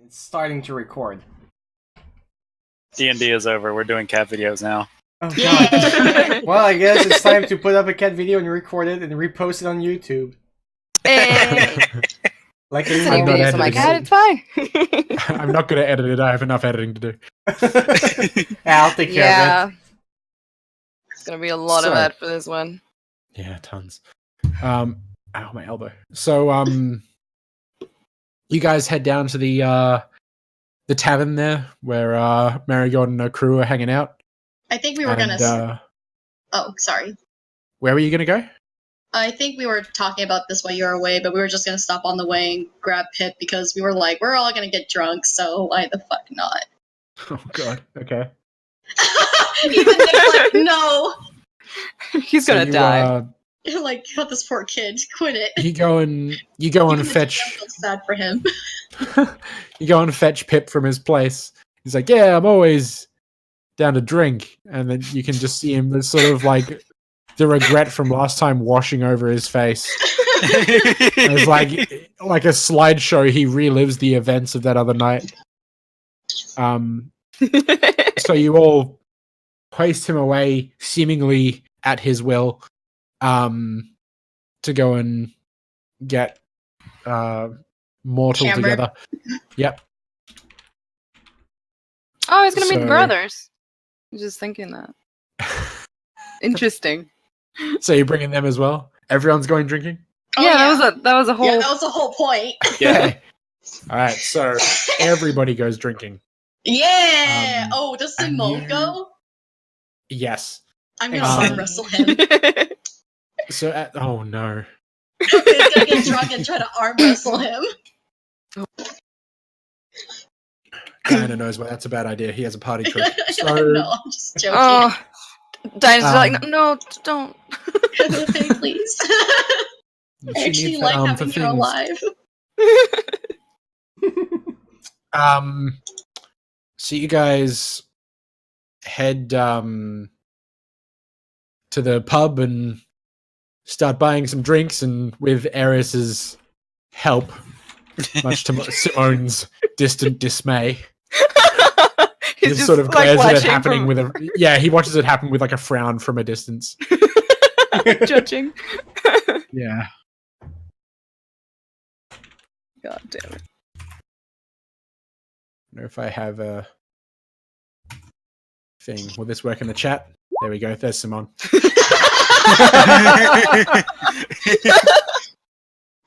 It's starting to record. D&D is over. We're doing cat videos now. Oh god. Well, I guess it's time to put up a cat video and record it and repost it on YouTube. Hey. Like It's a an normal video, so I'm like, episode. it's fine. I'm not going to edit it. I have enough editing to do. Yeah, I'll take care of Yeah. It's gonna be a lot of that for this one. Yeah, tons. Ow, my elbow. So, you guys head down to the tavern there where Marigold and her crew are hanging out. I think we were gonna. Oh, sorry. Where were you gonna go? I think we were talking about this while you were away, but we were just gonna stop on the way and grab Pip because we were like, we're all gonna get drunk, so why the fuck not? Oh god. Okay. Even Nick's like, no. He's gonna die. You're like, oh, this poor kid, quit it. You go and Even fetch. I feel sad for him. You go and fetch Pip from his place. He's like, yeah, I'm always down to drink, and then you can just see him. There's sort of like the regret from last time washing over his face. It's like a slideshow. He relives the events of that other night. So you all hoist him away, seemingly at his will, to go and get mortal Hammered. together. Yep. Oh, he's gonna meet So- the brothers. I'm just thinking that. Interesting. So you're bringing them as well? Everyone's going drinking? Oh, yeah, that was a whole. Yeah, that was the whole point. Yeah. All right, so everybody goes drinking. Yeah. Oh, does and Simone you- go? Yes. I'm gonna Um, arm wrestle him. So, oh no. He's gonna get drunk and try to arm wrestle him. Diana knows why that's a bad idea. He has a party trick. So, No, I'm just joking. Oh, Dinah's like, Um, no, don't. Okay, please. I she actually needs like that arm having for her things. alive. So you guys head to the pub and start buying some drinks, and with Eris's help, much to Simone's distant dismay, he He's just sort of like, glares at it watching happening from- with a he watches it happen with like a frown from a distance. judging. Yeah. God damn it. I don't know if I have a thing. Will this work in the chat? There we go. There's Simone.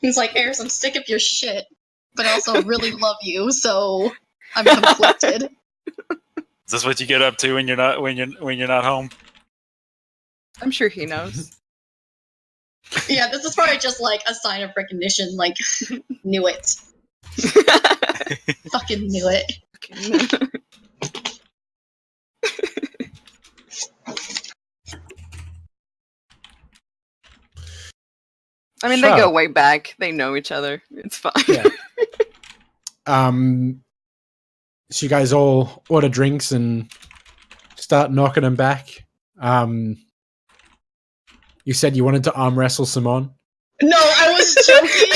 He's like, Eris, I'm sick of your shit, but I also really love you, so I'm conflicted. Is this what you get up to when you're not home? I'm sure he knows. Yeah, this is probably just like a sign of recognition, like, knew it. Fucking knew it. I mean, they Sure. go way back. They know each other. It's fine. Yeah. So you guys all order drinks and start knocking them back. You said you wanted to arm wrestle Simone. No, I was joking.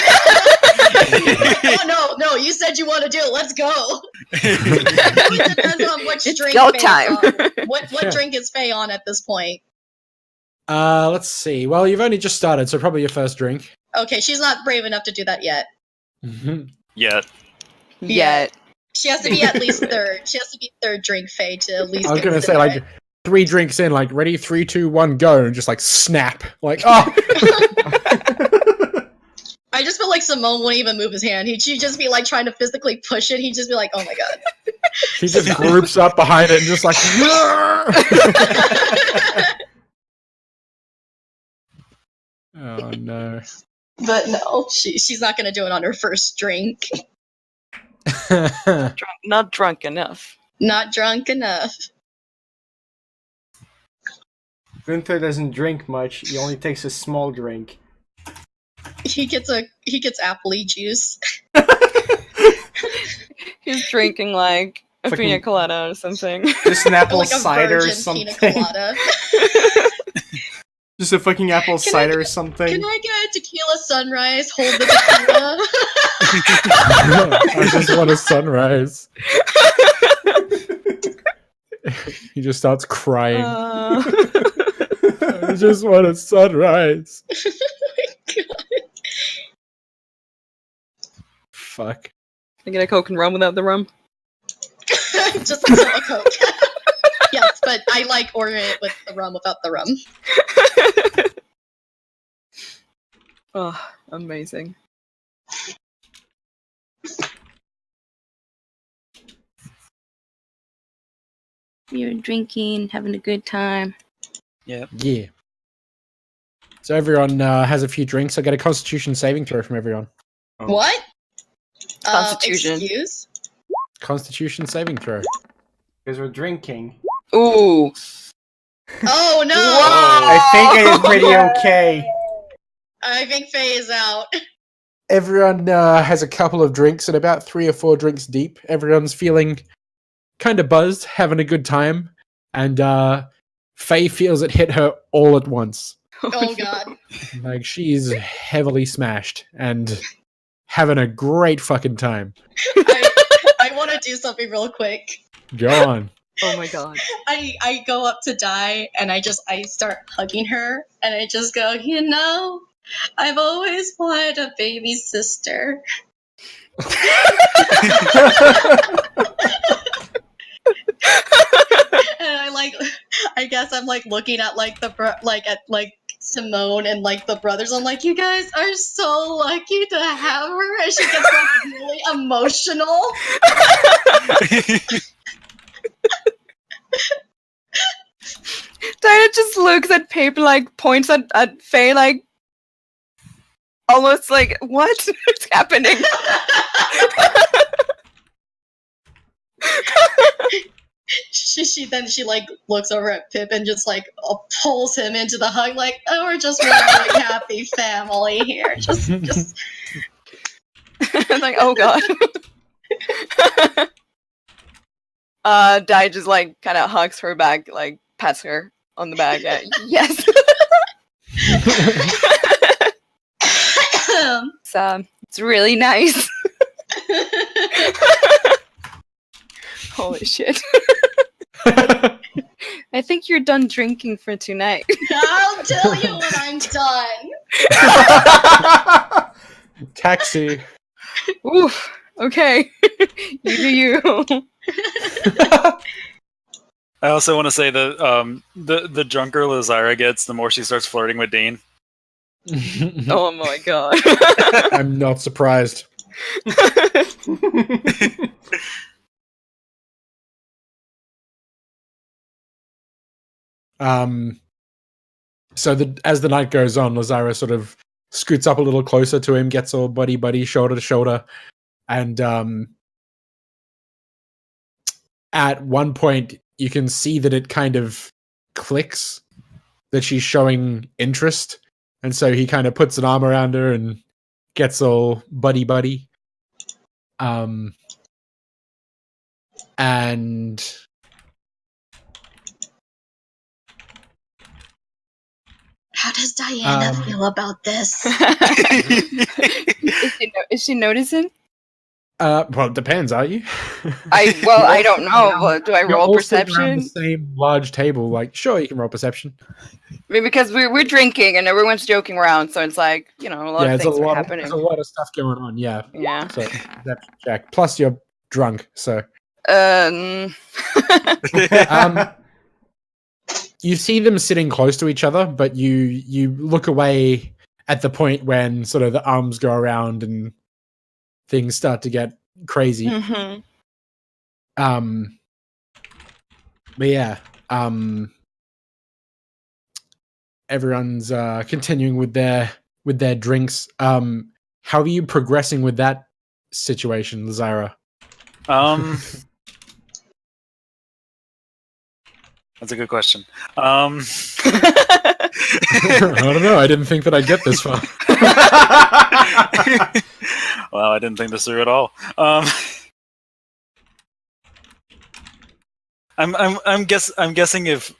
No, you said you want to do it. Let's go. It depends on which It's drink go Faye's time. on. What Yeah. drink is Faye on at this point? Let's see. Well, you've only just started, so probably your first drink. Okay, she's not brave enough to do that yet. Yeah. Yet. She has to be at least third. She has to be third drink Faye to at least. I was gonna consider say like it. 3 drinks in, like ready, 3, 2, 1, go, and just like snap, like oh. I just feel like Simone wouldn't even move his hand. She'd just be like trying to physically push it. He'd just be like, "Oh my god." She just groups up behind it and just like. Oh no. But no, she's not gonna do it on her first drink. Not drunk enough. Not drunk enough. Gunther doesn't drink much. He only takes a small drink. He gets apple juice. He's drinking like a Fucking- pina colada or something. Just an apple Like a cider or virgin something. pina colada. Just a fucking apple Can cider or Can something. I get a tequila sunrise? Hold the tequila. I just want a sunrise. He just starts crying. I just want a sunrise. Oh my god. Fuck. I get a Coke and rum without the rum. Just a Coke. Yes, but I like ordering it with the rum without the rum. Oh, amazing. You're drinking, having a good time. Yeah. Yeah. So everyone has a few drinks. I get a Constitution saving throw from everyone. Oh. What? Constitution. Excuse? Constitution saving throw. Because we're drinking. Ooh. Oh no! I think it is pretty okay. I think Faye is out. Everyone has a couple of drinks, and about 3 or 4 drinks deep, everyone's feeling kind of buzzed, having a good time, and Faye feels it hit her all at once. Oh god. Like, she's heavily smashed and having a great fucking time. I want to do something real quick. Go on. Oh my god. I go up to Di and I start hugging her and I just go, I've always wanted a baby sister. And I guess I'm like looking at like at Simone and like the brothers. I'm like, you guys are so lucky to have her, and she gets like really emotional. Diana just looks at paper, like points at Faye, like almost like, what is happening? She like looks over at Pip and just like pulls him into the hug, like, oh, we're just one big happy family here. Just I'm like, oh god. Di just like kind of hugs her back, like pats her on the back. Yes. It's really nice. Holy shit. I think you're done drinking for tonight. I'll tell you when I'm done. Taxi. Oof. Okay. You do you. I also want to say that the drunker Lazara gets, the more she starts flirting with Dean. Oh my god. I'm not surprised. So as the night goes on, Lazara sort of scoots up a little closer to him, gets all buddy, shoulder to shoulder, and at one point you can see that it kind of clicks that she's showing interest, and so he kind of puts an arm around her and gets all buddy. And How does Diana feel about this? Is she noticing? well, it depends, are you? I don't know. Well, do I You're roll all sitting around the perception? same large table. Like, sure, you can roll perception. I mean, because we're drinking and everyone's joking around, so it's like, a lot of things are happening. There's a lot of stuff going on. Yeah. Yeah. So perception check. Plus, you're drunk, so. You see them sitting close to each other, but you look away at the point when sort of the arms go around and things start to get crazy. Mhm. But yeah, everyone's continuing with their drinks. How are you progressing with that situation, Lazara? That's a good question. I don't know. I didn't think that I'd get this far. Well, I didn't think this through at all. I'm guessing if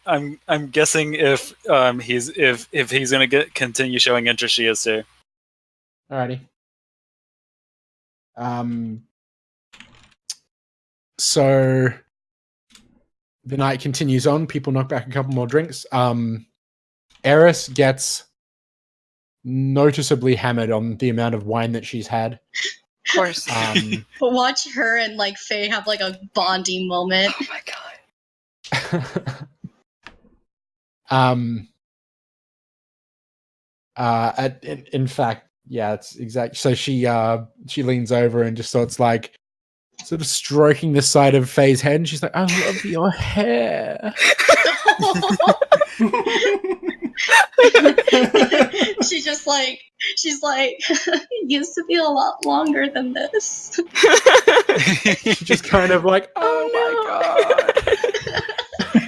he's gonna continue showing interest, she is too. Alrighty. So the night continues on. People knock back a couple more drinks. Eris gets noticeably hammered on the amount of wine that she's had. Of course. Watch her and like Faye have like a bonding moment. Oh my god. In fact, yeah, it's exact. So she leans over and just starts like sort of stroking the side of Faye's head, and she's like, "I love your hair." she's like, it used to be a lot longer than this. She's just kind of like, "Oh my god."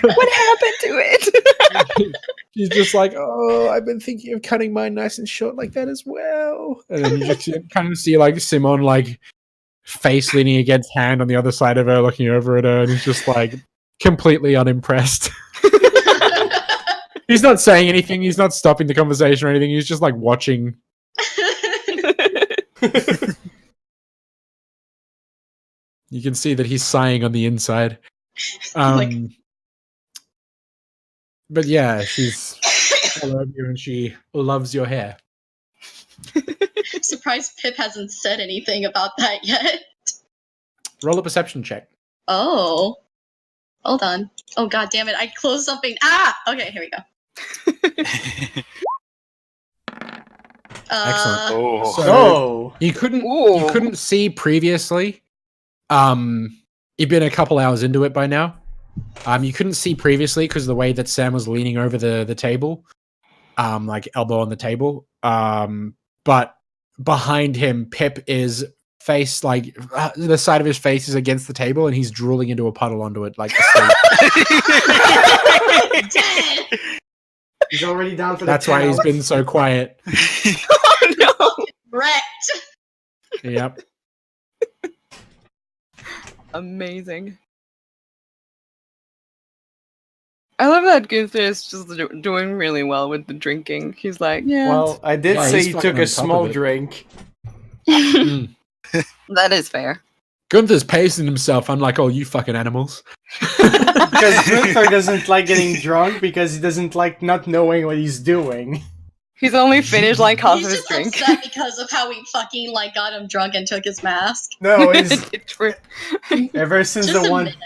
What happened to it? She's just like, "Oh, I've been thinking of cutting mine nice and short like that as well." And then you just kind of see like Simon like face leaning against hand on the other side of her, looking over at her, and he's just like completely unimpressed. He's not saying anything. He's not stopping the conversation or anything. He's just like watching. You can see that he's sighing on the inside. But yeah, she's all over you and she loves your hair. I'm surprised Pip hasn't said anything about that yet. Roll a perception check. Oh. Hold on. Oh god damn it, I closed something. Ah! Okay, here we go. Excellent. Oh. So you couldn't see previously. You've been a couple hours into it by now. You couldn't see previously because of the way that Sam was leaning over the table, like elbow on the table. But behind him, Pip is face like the side of his face is against the table, and he's drooling into a puddle onto it, like. He's already down for That's the why he's been so quiet. Oh no! Wrecked. Yep. Amazing. I love that Gunther is just doing really well with the drinking. He's like, yeah. Well, I did Yeah, say he's he fucking took on a top small of it. drink. That is fair. Gunther's pacing himself, unlike all you fucking animals. Because Gunther doesn't like getting drunk because he doesn't like not knowing what he's doing. He's only finished like half He's of his just drink. upset because of how we fucking like got him drunk and took his mask. No, he's True. ever since Just the a one minute.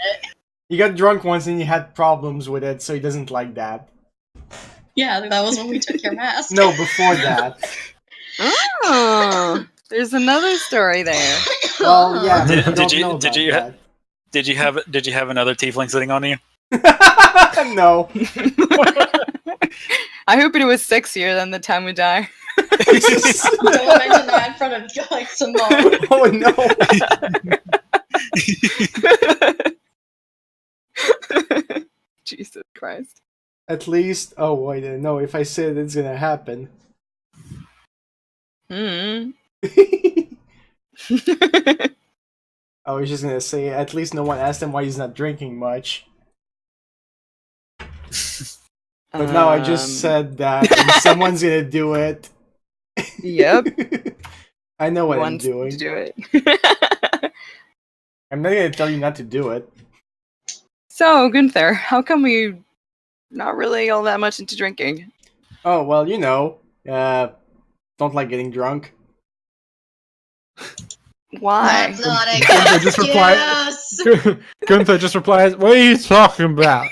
he got drunk once and he had problems with it, so he doesn't like that. Yeah, that was when we took your mask. No, before that. Oh, there's another story there. Well, yeah. Did- but we did don't you- know did about you- that. Did you have another tiefling sitting on you? No. I hope it was sexier than the time we die. Don't mention that in front of like Simone. Oh no. Jesus Christ. At least, oh wait, no. If I say it, it's gonna happen. Hmm. I was just gonna say, at least no one asked him why he's not drinking much. But now I just said that, and someone's gonna do it. Yep. I know what I'm Wants doing. to do it. I'm not gonna tell you not to do it. So, Gunther, how come we not really all that much into drinking? Oh, well, you know, don't like getting drunk. Why? That's not an Gunther just replied. excuse. Gunther just replies, "What are you talking about?"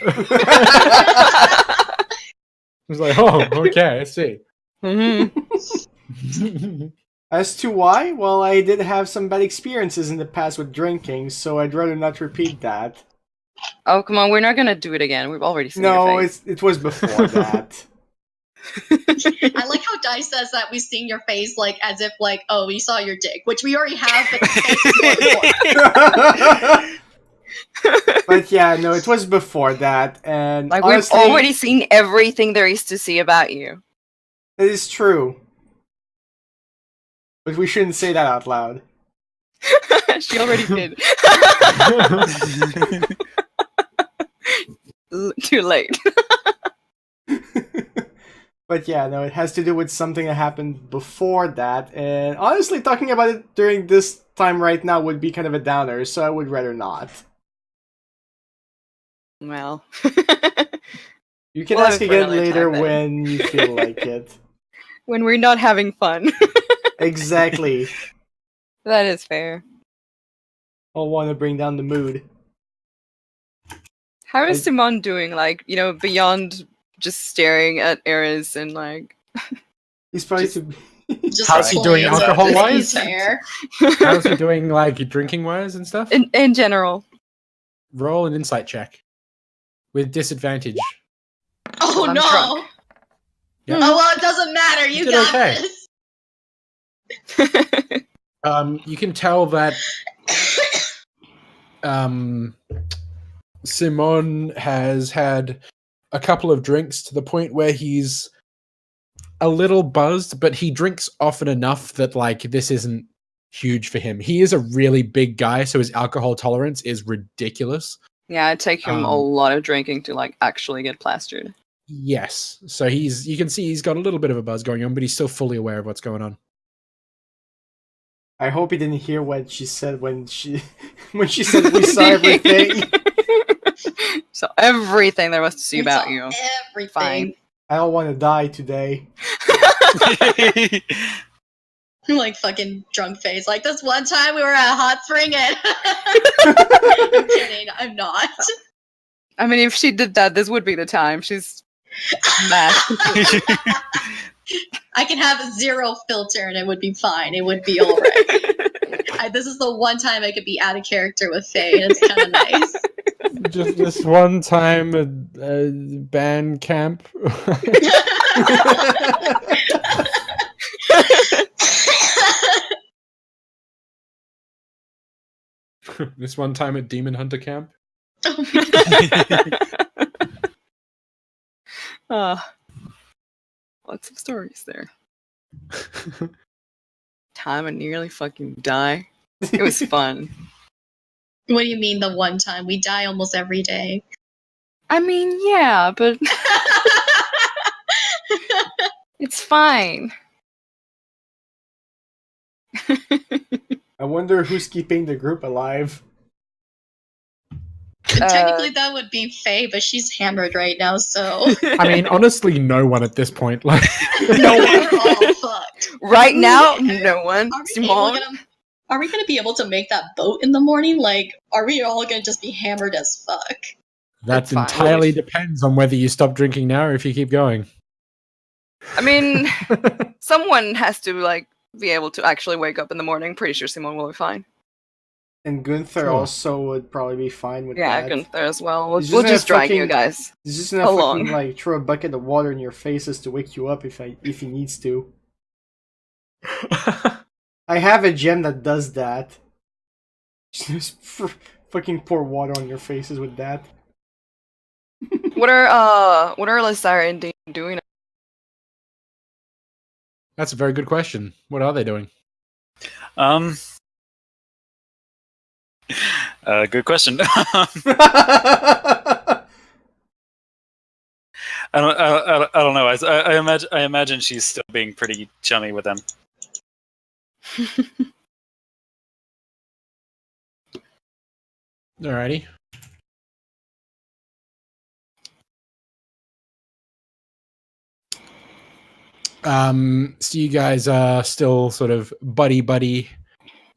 He's like, "Oh, okay, I see." Mm-hmm. As to why, well, I did have some bad experiences in the past with drinking, so I'd rather not repeat that. Oh, come on, we're not gonna do it again. We've already seen your No, face. it was before that. I like how Dice says that we've seen your face like as if like, oh, we saw your dick, which we already have, but the face is going for. But yeah, no, it was before that, and Like, honestly, we've already seen everything there is to see about you. it is true. But we shouldn't say that out loud. She already did. Too late. But yeah, no, it has to do with something that happened before that. And honestly, talking about it during this time right now would be kind of a downer, so I would rather not. Well. You can We'll ask have it for again another later time, then. when you feel like it. When we're not having fun. Exactly. That is fair. I'll want to bring down the mood. How is I- Simon doing? Like, beyond just staring at Eris and like. He's probably Just- Just How's he doing pulling alcohol-wise? his hair. How's he doing, like, drinking-wise and stuff? In general. Roll an insight check. With disadvantage. Oh Well, I'm no! drunk. Yeah. Oh well, it doesn't matter. You did got okay. this. You can tell that Simon has had a couple of drinks to the point where he's a little buzzed, but he drinks often enough that like this isn't huge for him. He is a really big guy, so his alcohol tolerance is ridiculous. Yeah, it takes him a lot of drinking to like actually get plastered. Yes. So you can see he's got a little bit of a buzz going on, but he's still fully aware of what's going on. I hope he didn't hear what she said when she said we saw everything. So everything there was to see We about saw you. Everything. Fine. I don't want to die today. Like fucking drunk face. Like this one time we were at a hot spring and I'm kidding, I'm not. I mean, if she did that, this would be the time. She's mad. I can have 0 filter and it would be fine. It would be alright. This is the one time I could be out of character with Faye, and it's kind of nice. Just this one time at band camp. This one time at Demon Hunter camp. Lots of stories there. Time I nearly fucking die. It was fun. What do you mean the one time? We die almost every day. I mean, yeah, but it's fine. I wonder who's keeping the group alive. Technically, that would be Faye, but she's hammered right now, so I mean, honestly, no one at this point. Like, no, we're all fucked. Right now, no one. Are we gonna be able to make that boat in the morning? Like, are we all gonna just be hammered as fuck? that It's fine. entirely depends on whether you stop drinking now or if you keep going. I mean, someone has to like be able to actually wake up in the morning. Pretty sure Simone will be fine. And Gunther Sure. also would probably be fine with Yeah, that. Gunther as well. We'll He's just, just gonna drag you fucking- guys. He's just gonna along. fucking like throw a bucket of water in your faces to wake you up if he needs to. I have a gem that does that. Just fucking pour water on your faces with that. What are Lysara and Dean doing? That's a very good question. What are they doing? Good question. I don't know. I imagine she's still being pretty chummy with them. Alrighty. So you guys are still sort of buddy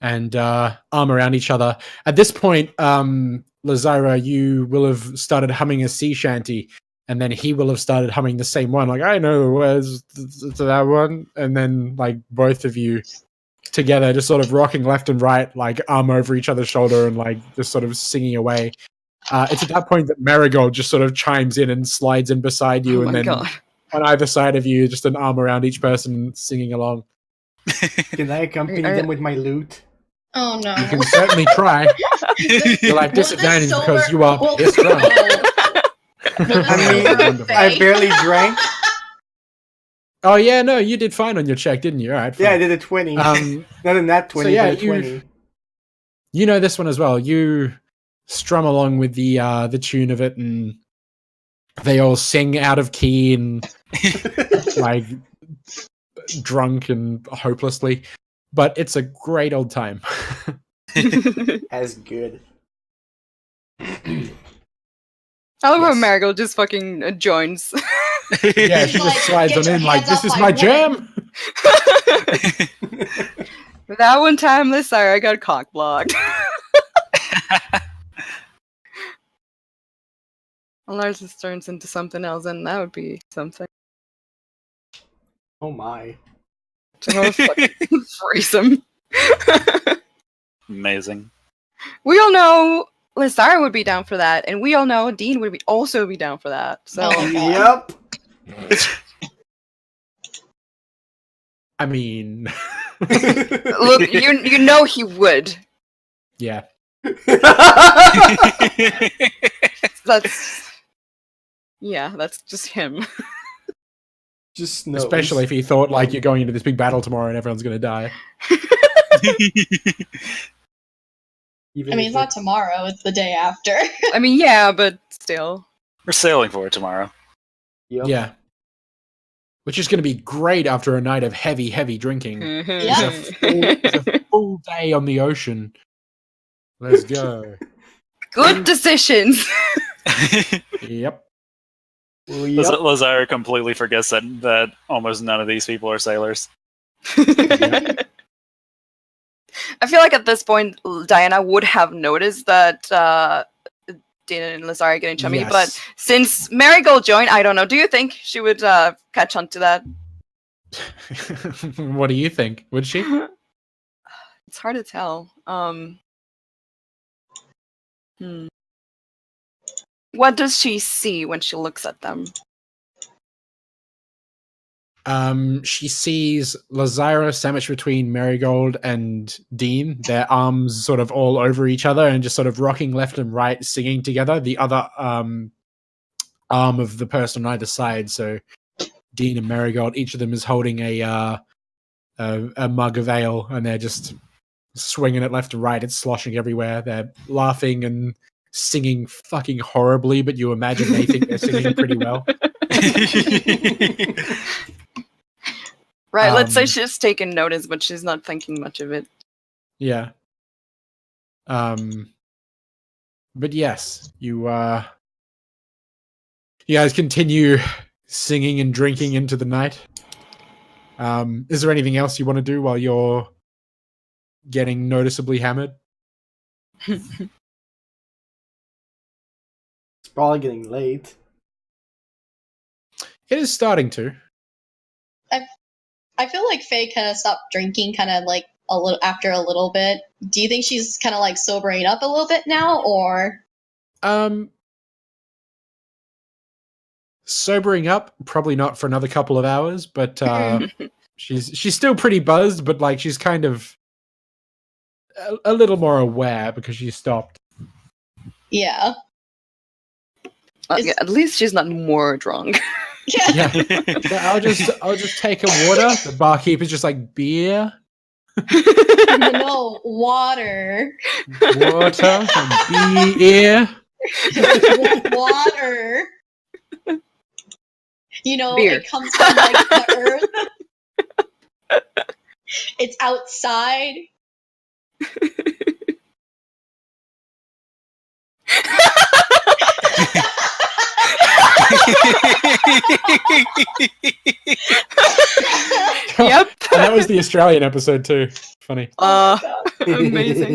and arm around each other. At this point, Lazira, you will have started humming a sea shanty, and then he will have started humming the same one. Like, I know where's that one, and then like both of you together, just sort of rocking left and right, like arm over each other's shoulder, and like just sort of singing away. It's at that point that Marigold just sort of chimes in and slides in beside you, Oh and my then god. on either side of you, just an arm around each person singing along. Can I accompany Are- them with my loot? Oh no. You can certainly try. You're like disadvantaged because you are pissed drunk. I mean, I barely drank. Oh yeah, no, you did fine on your check, didn't you? All right. Yeah, I Fine. did a 20. Um, Not a nat 20, yeah, but a 20. you know this one as well. You strum along with the tune of it, and They all sing out of key and like drunk and hopelessly, but it's a great old time. As good. I love how Yes. Marigold just fucking joins. Yeah, She's she like, just slides "Get on your in like, hands this off is my my jam. That one time, Lysara got cock blocked. Unless this turns into something else, and that would be something. Oh my. Oh, fucking threesome. Amazing. We all know Lysara would be down for that, and we all know Dean would also be down for that. So Oh my God. Yep. I mean, look, you know he would. yeah. That's that's just him. Just knows. Especially if he thought like you're going into this big battle tomorrow and everyone's gonna die. Even I mean, if it's not tomorrow; it's the day after. I mean, yeah, but still. We're sailing for it tomorrow. Yep. Yeah. Which is gonna be great after a night of heavy, heavy drinking. It's a full day on the ocean. Let's go. Good decisions. Yep. Well, yep. Lazara completely forgets that almost none of these people are sailors. I feel like at this point, Diana would have noticed that Dana and Lazara are getting chummy, Yes. but since Marigold joined, I don't know. Do you think she would catch on to that? What do you think? Would she? It's hard to tell. What does she see when she looks at them? She sees Lazira sandwiched between Marigold and Dean, their arms sort of all over each other and just sort of rocking left and right, singing together. The other arm of the person on either side, so Dean and Marigold, each of them is holding a mug of ale, and they're just swinging it left and right. It's sloshing everywhere. They're laughing and singing fucking horribly, but you imagine they think they're singing pretty well. Right, let's say Um, she's taken notice, but she's not thinking much of it. Yeah. But yes, you guys continue singing and drinking into the night. Is there anything else you want to do while you're getting noticeably hammered? It's probably getting late. It is starting to. I feel like Faye kind of stopped drinking, kind of like a little after a little bit. Do you think she's kind of like sobering up a little bit now, or? Sobering up, probably not for another couple of hours, but she's still pretty buzzed, but like she's kind of a little more aware because she stopped. Yeah. Yeah, at least she's not more drunk. Yeah. Yeah. I'll just take a water. The barkeeper's just like, beer, No, water. water, and beer. Water. You know, Beer. it comes from like the earth. It's outside. Yep. And that was the Australian episode too. Funny. Amazing.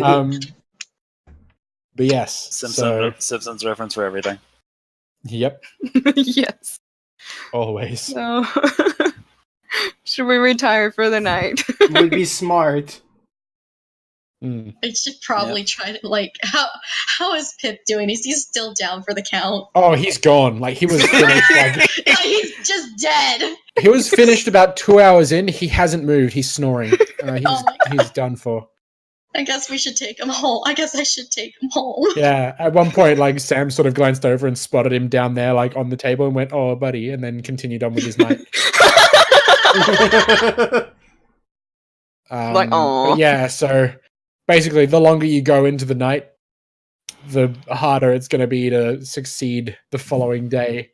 But yes. So, Simpsons reference for everything. yep. Yes. Always. So, should we retire for the night? Would be smart. Mm. I should probably try to like how is Pip doing? Is he still down for the count? Oh, he's gone. Like he was finished. Like He's just dead. he was finished about 2 hours in. He hasn't moved. He's snoring. Oh my He's done for. I guess we should take him home. I guess I should take him home. Yeah. At one point, like Sam sort of glanced over and spotted him down there, like on the table, and went, "Oh, buddy," and then continued on with his night. Like, aw. But yeah. So basically, the longer you go into the night, the harder it's going to be to succeed the following day.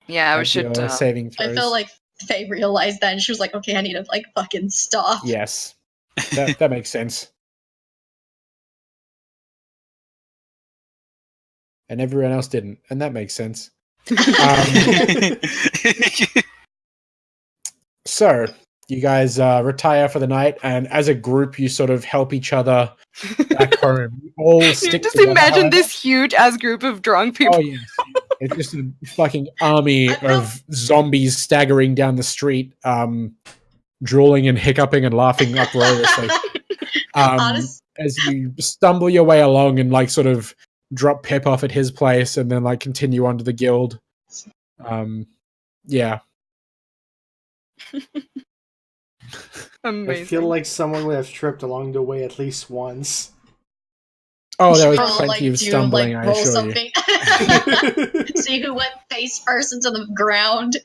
Yeah, we Make should. your saving throws. I feel like Faye realized that and she was like, okay, I need to like fucking stop. Yes, that makes sense. And everyone else didn't, and that makes sense. So you guys retire for the night, and as a group, you sort of help each other back home. You all You stick just together, imagine however. this huge ass group of drunk people. Oh yes, it's just a fucking army I feel- of zombies staggering down the street, drooling and hiccuping and laughing uproariously. Honest- As you stumble your way along and like sort of drop Pip off at his place and then like continue on to the guild. Yeah. Amazing. I feel like someone would have tripped along the way at least once. Oh, there Should was we all, plenty like, of do, stumbling, like, I roll assure you. something? See who went face first into the ground.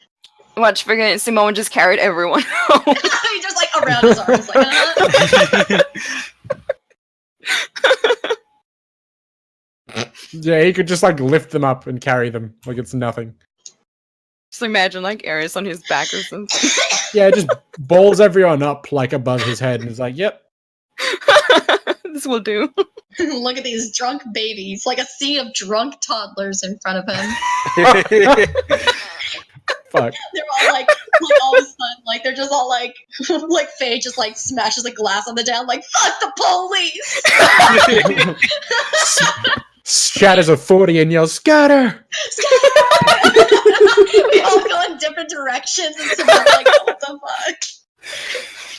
Watch, freaking Simone just carried everyone home. He just like around his arms, like, Yeah, he could just like lift them up and carry them like it's nothing. Just imagine like Ares on his back or something. Yeah, just balls everyone up like above his head and is like, yep. This will do. Look at these drunk babies, like a sea of drunk toddlers in front of him. Fuck. They're all like all of a sudden, like they're just all like Faye just like smashes a glass on the down, like fuck the police. Shatters a 40 and yells, scatter! We all go in different directions, and so we're like, what the fuck?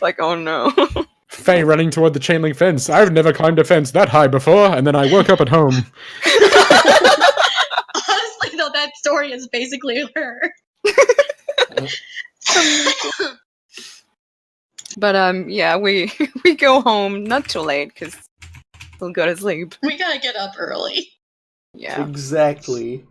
Like, oh no. Faye running toward the chain link fence. I've never climbed a fence that high before, and then I woke up at home. Honestly, though, that story is basically her. But yeah, we go home not too late because we'll go to sleep. We gotta get up early. Yeah. Exactly.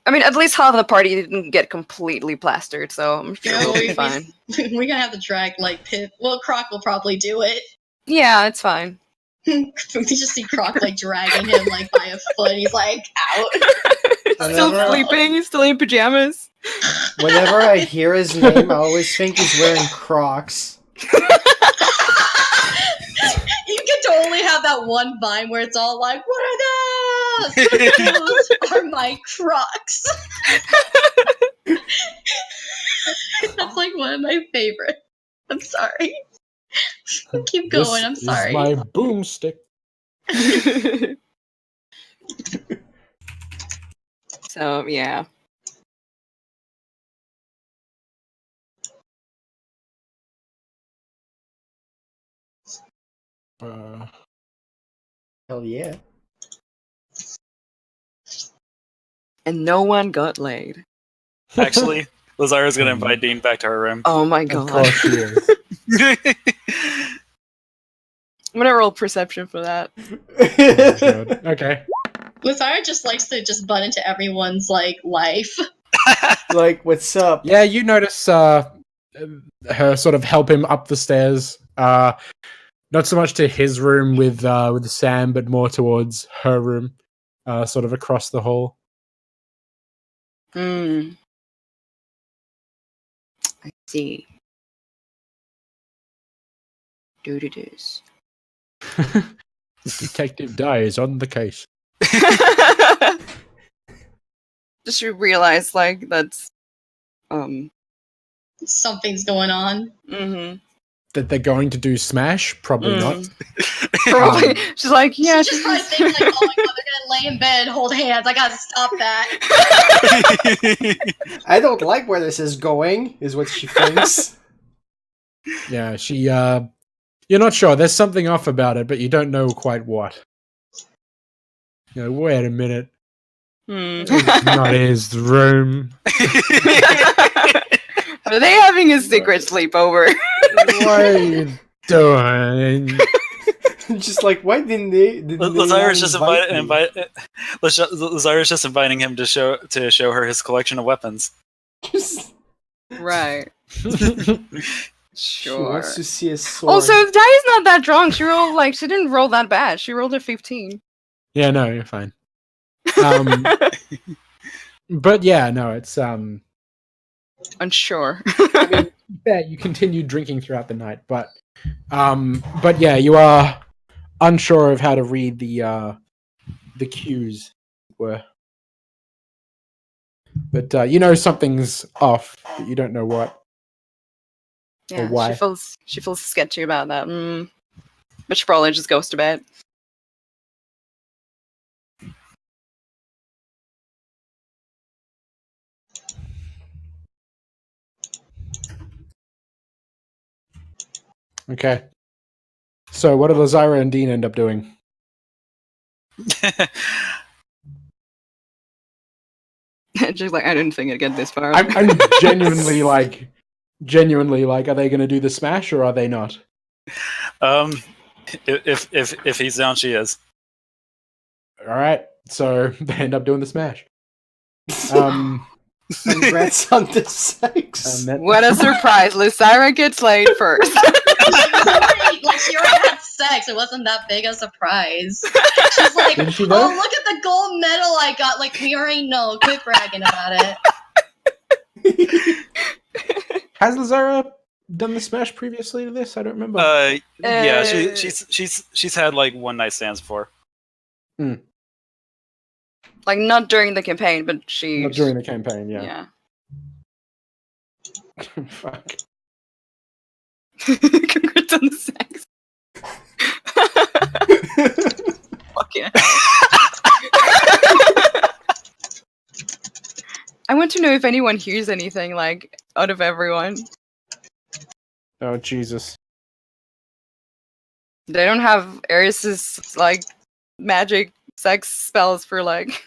I mean, at least half of the party didn't get completely plastered, so I'm sure we'll be fine. We're gonna have to drag like Pip. Well, Croc will probably do it. Yeah, it's fine. We just see Croc like dragging him like by a foot. He's like out. Still Whenever- sleeping, he's still in pajamas. Whenever I hear his name, I always think he's wearing Crocs. You can totally have that one vine where it's all like, "What are those? Those are my Crocs." That's like one of my favorites. I'm sorry. Keep going. I'm sorry. This is my boomstick. So, yeah. Hell yeah. And no one got laid. Actually, Lazara's gonna invite Dean back to her room. Oh my Of god. course she is. I'm gonna roll perception for that. Good. Okay. Lazara just likes to just butt into everyone's like life. Like, what's up? Yeah, you notice her sort of help him up the stairs. Not so much to his room with Sam, but more towards her room, sort of across the hall. Hmm. I see. Do-do-do's. Detective dies on the case. Just realize, like, that's... Something's going on. Mm-hmm. That they're going to do Smash? Probably not. Probably. She's like, yeah, She just probably thinks like, "Oh my god, they're gonna lay in bed, hold hands. I gotta stop that." I don't like where this is going, is what she thinks. Yeah, she, you're not sure. There's something off about it, but you don't know quite what. You know, wait a minute. It's not his room. Are they having a secret sleepover? What are you doing? Just like, why didn't they? Lazara's just me? Lazara's just inviting him to show her his collection of weapons. Right. She Sure. wants to see a sword. Also, Dia's not that drunk. She didn't roll that bad. She rolled a 15. Yeah, no, you're fine. But yeah, no, it's Unsure. I mean, yeah, you continued drinking throughout the night, but yeah, you are unsure of how to read the cues. Were, but you know something's off, but you don't know what. Yeah, why? she feels sketchy about that. But she probably just goes to bed. Okay. So, what do Lazira and Dean end up doing? She's like, I didn't think it'd get this far. I'm genuinely like, are they going to do the smash or are they not? If he's down, she is. All right. So they end up doing the smash. Congrats on the sex. What a surprise! Lysira gets laid first. She already had sex. It wasn't that big a surprise. She's like, Didn't she, oh, though? look at the gold medal I got. Like, we already know. Quit bragging about it. Has Lazara done the smash previously to this? I don't remember. Yeah, she's had like one night stands before. Like, not during the campaign, but she... Not during the campaign, yeah. Yeah. Fuck. Congrats on the sex. Fucking hell. I want to know if anyone hears anything, like, out of everyone. Oh, Jesus. They don't have Aris's, like, magic sex spells for, like...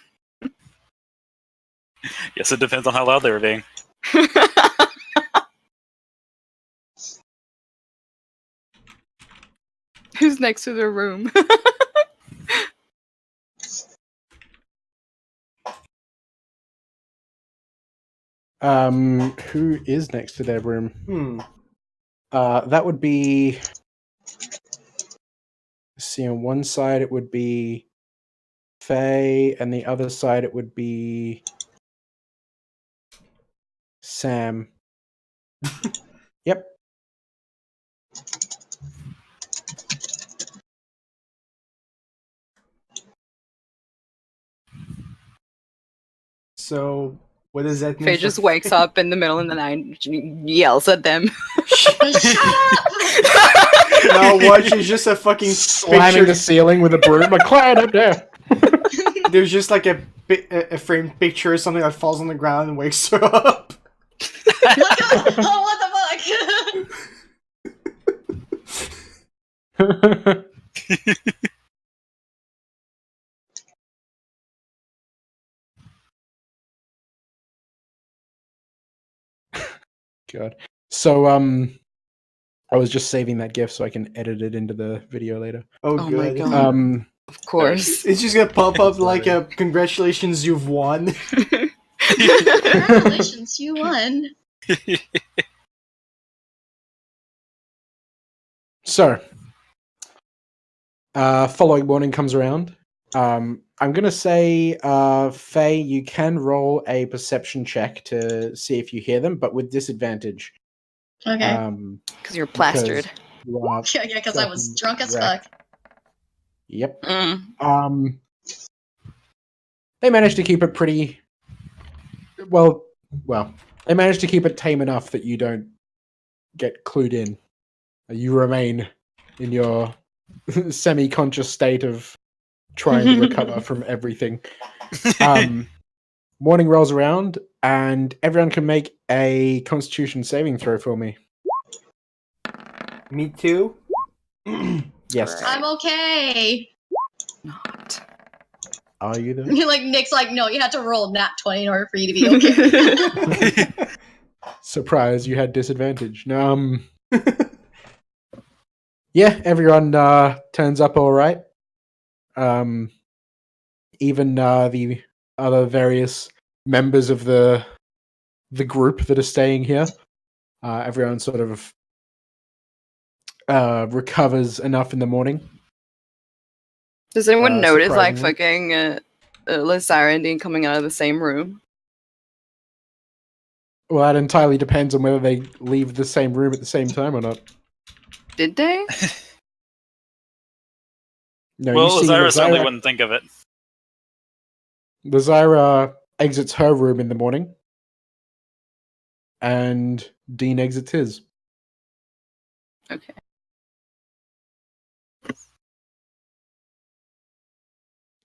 Yes, it depends on how loud they were being. Who's next to the room? Who is next to their room? That would be... Let's see, on one side it would be Faye, and the other side it would be Sam. Yep. So, what does that mean? Faye just wakes up in the middle of the night and yells at them. Shut up! No, what? She's just a fucking Slamming picture. the ceiling with a broom. Like, quiet up there. There's just like a framed picture or something that falls on the ground and wakes her up. Oh, what the fuck? God. So, I was just saving that GIF so I can edit it into the video later. Oh, Oh good. my God. Of course. It's just gonna pop up like a congratulations, you've won. Congratulations, you won. So, following morning comes around. I'm gonna say, Faye, you can roll a perception check to see if you hear them, but with disadvantage. Okay. Because you're plastered. You are Yeah, because I was drunk as wrecked. fuck. Yep. Mm. They managed to keep it pretty well. They managed to keep it tame enough that you don't get clued in. You remain in your semi-conscious state of trying to recover from everything. Morning rolls around, and everyone can make a Constitution saving throw for me. Me too. Yes. Right. I'm okay. Not. Are you though? Like Nick's like, no, you had to roll nat 20 in order for you to be okay. Surprise, you had disadvantage. No, yeah, everyone turns up all right. Even the other various members of the group that are staying here, everyone sort of recovers enough in the morning. Does anyone notice, like, surprisingly. fucking Lysira and Dean coming out of the same room? Well, that entirely depends on whether they leave the same room at the same time or not. Did they? No, Well, you see Lazira certainly Lazira, wouldn't think of it. Lazira exits her room in the morning, and Dean exits his. Okay.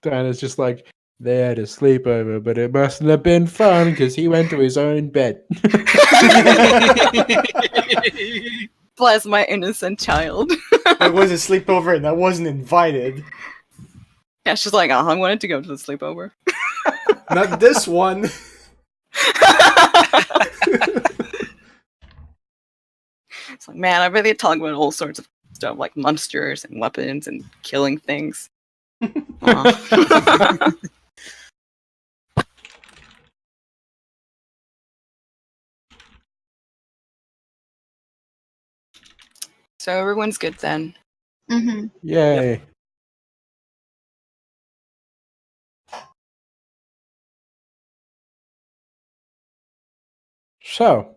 Diana's just like, they had a sleepover, but it mustn't have been fun because he went to his own bed. Bless my innocent child. It was a sleepover and I wasn't invited. Yeah, she's like, I wanted to go to the sleepover. Not this one. It's like, man, I really talk about all sorts of stuff, like monsters and weapons and killing things. Aw. So everyone's good then. Mm-hmm. Yay. So,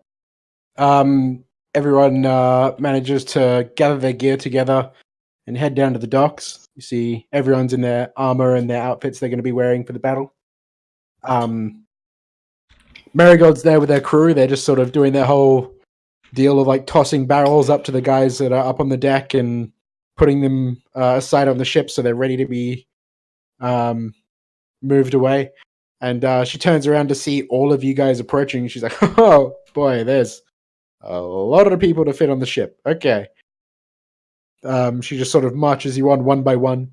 everyone manages to gather their gear together and head down to the docks. You see everyone's in their armor and their outfits they're going to be wearing for the battle. Marigold's there with their crew. They're just sort of doing their whole deal of like tossing barrels up to the guys that are up on the deck and putting them aside on the ship so they're ready to be moved away. And she turns around to see all of you guys approaching. She's like, oh boy, there's a lot of people to fit on the ship. Okay. She just sort of marches you on one by one.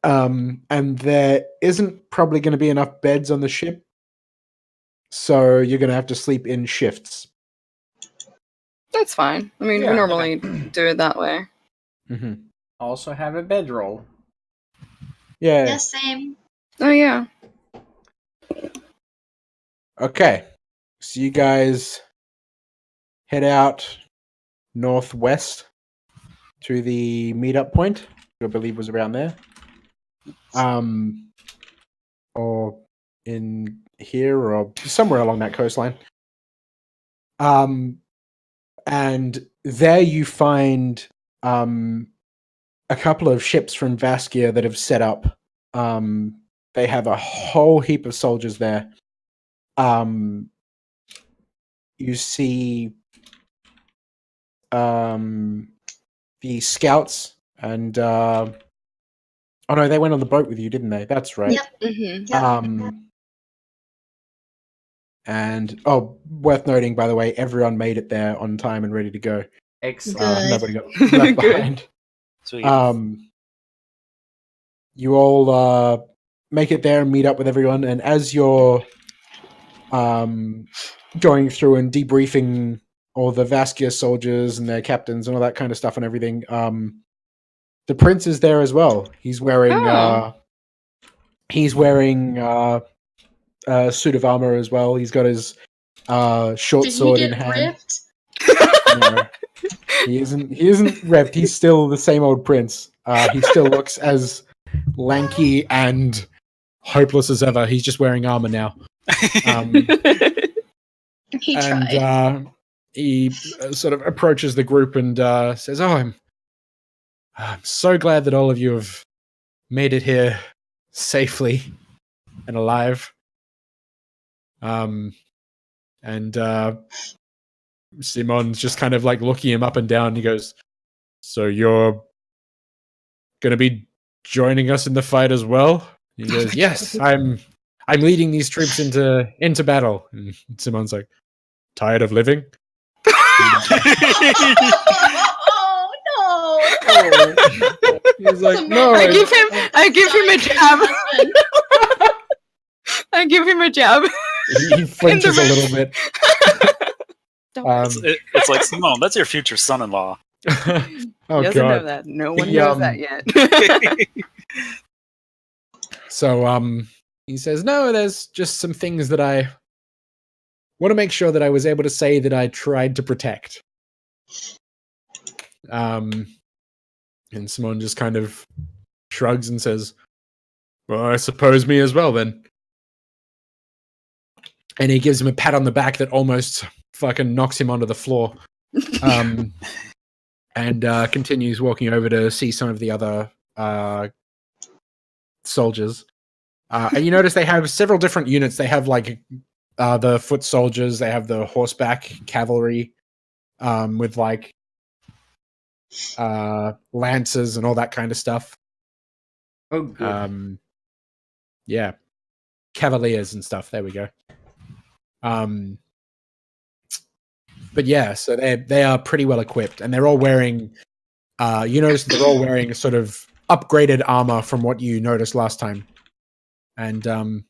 And there isn't probably going to be enough beds on the ship. So you're going to have to sleep in shifts. That's fine. I mean, Yeah. we normally do it that way. Mm-hmm. Also have a bedroll. Yeah. Yeah, same. Oh, yeah. Okay. So you guys head out northwest to the meetup point, which I believe was around there. Or in here or somewhere along that coastline. And there you find a couple of ships from Vaskia that have set up. They have a whole heap of soldiers there. You see the scouts and oh no, they went on the boat with you, didn't they? That's right. Yep. Mm-hmm. Yep. And oh, worth noting, by the way, everyone made it there on time and ready to go. Excellent. Good. Nobody got left Good. behind. Sweet. You all make it there and meet up with everyone, and as you're going through and debriefing all the Vaskia soldiers and their captains and all that kind of stuff and everything, the prince is there as well. He's wearing Oh. a suit of armor as well. He's got his short Did he sword in get hand. ripped? No, he isn't repped. He's still the same old prince. He still looks as lanky and hopeless as ever. He's just wearing armor now. He And tried. he sort of approaches the group and says, "Oh, I'm so glad that all of you have made it here safely and alive." And Simon's just kind of like looking him up and down. He goes, "So you're going to be joining us in the fight as well?" He goes, "Yes, I'm leading these troops into battle." And Simon's like, "Tired of living?" Oh no! He's like, The "No, man- I give him a jab. I give him a jab. He flinches a little bit. It's like, Simone, that's your future son-in-law. Oh He doesn't know god. that. No one He, knows that yet. So he says, "No, there's just some things that I want to make sure that I was able to say that I tried to protect." And Simone just kind of shrugs and says, "Well, I suppose me as well then." and he gives him a pat on the back that almost fucking knocks him onto the floor. And continues walking over to see some of the other soldiers. And you notice they have several different units. They have like the foot soldiers. They have the horseback cavalry with like lances and all that kind of stuff. Oh, good. Yeah, cavaliers and stuff. There we go. But yeah, so they are pretty well equipped, and they're all wearing. You notice they're all wearing a sort of upgraded armor from what you noticed last time. And the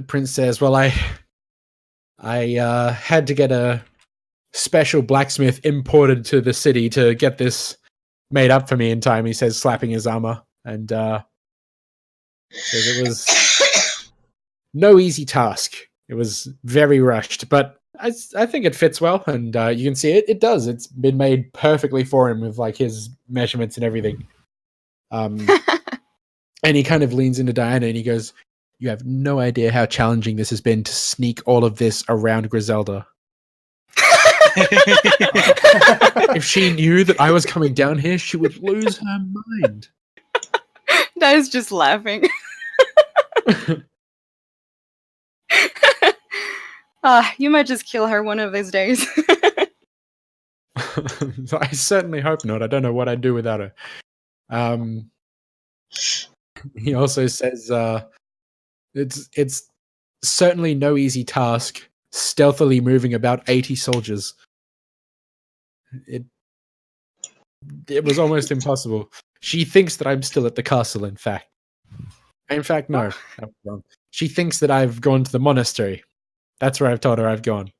prince says, "Well, I had to get a special blacksmith imported to the city to get this made up for me in time." He says, slapping his armor, and says it was no easy task. It was very rushed, but I think it fits well, and you can see it does. It's been made perfectly for him with like his measurements and everything. And he kind of leans into Diana and he goes, "You have no idea how challenging this has been to sneak all of this around Griselda. If she knew that I was coming down here, she would lose her mind." That is just laughing. You might just kill her one of these days. I certainly hope not. I don't know what I'd do without her. He also says, it's certainly no easy task stealthily moving about 80 soldiers. It was almost impossible. She thinks that I'm still at the castle, in fact. In fact, no. I'm wrong. She thinks that I've gone to the monastery. That's where I've told her I've gone.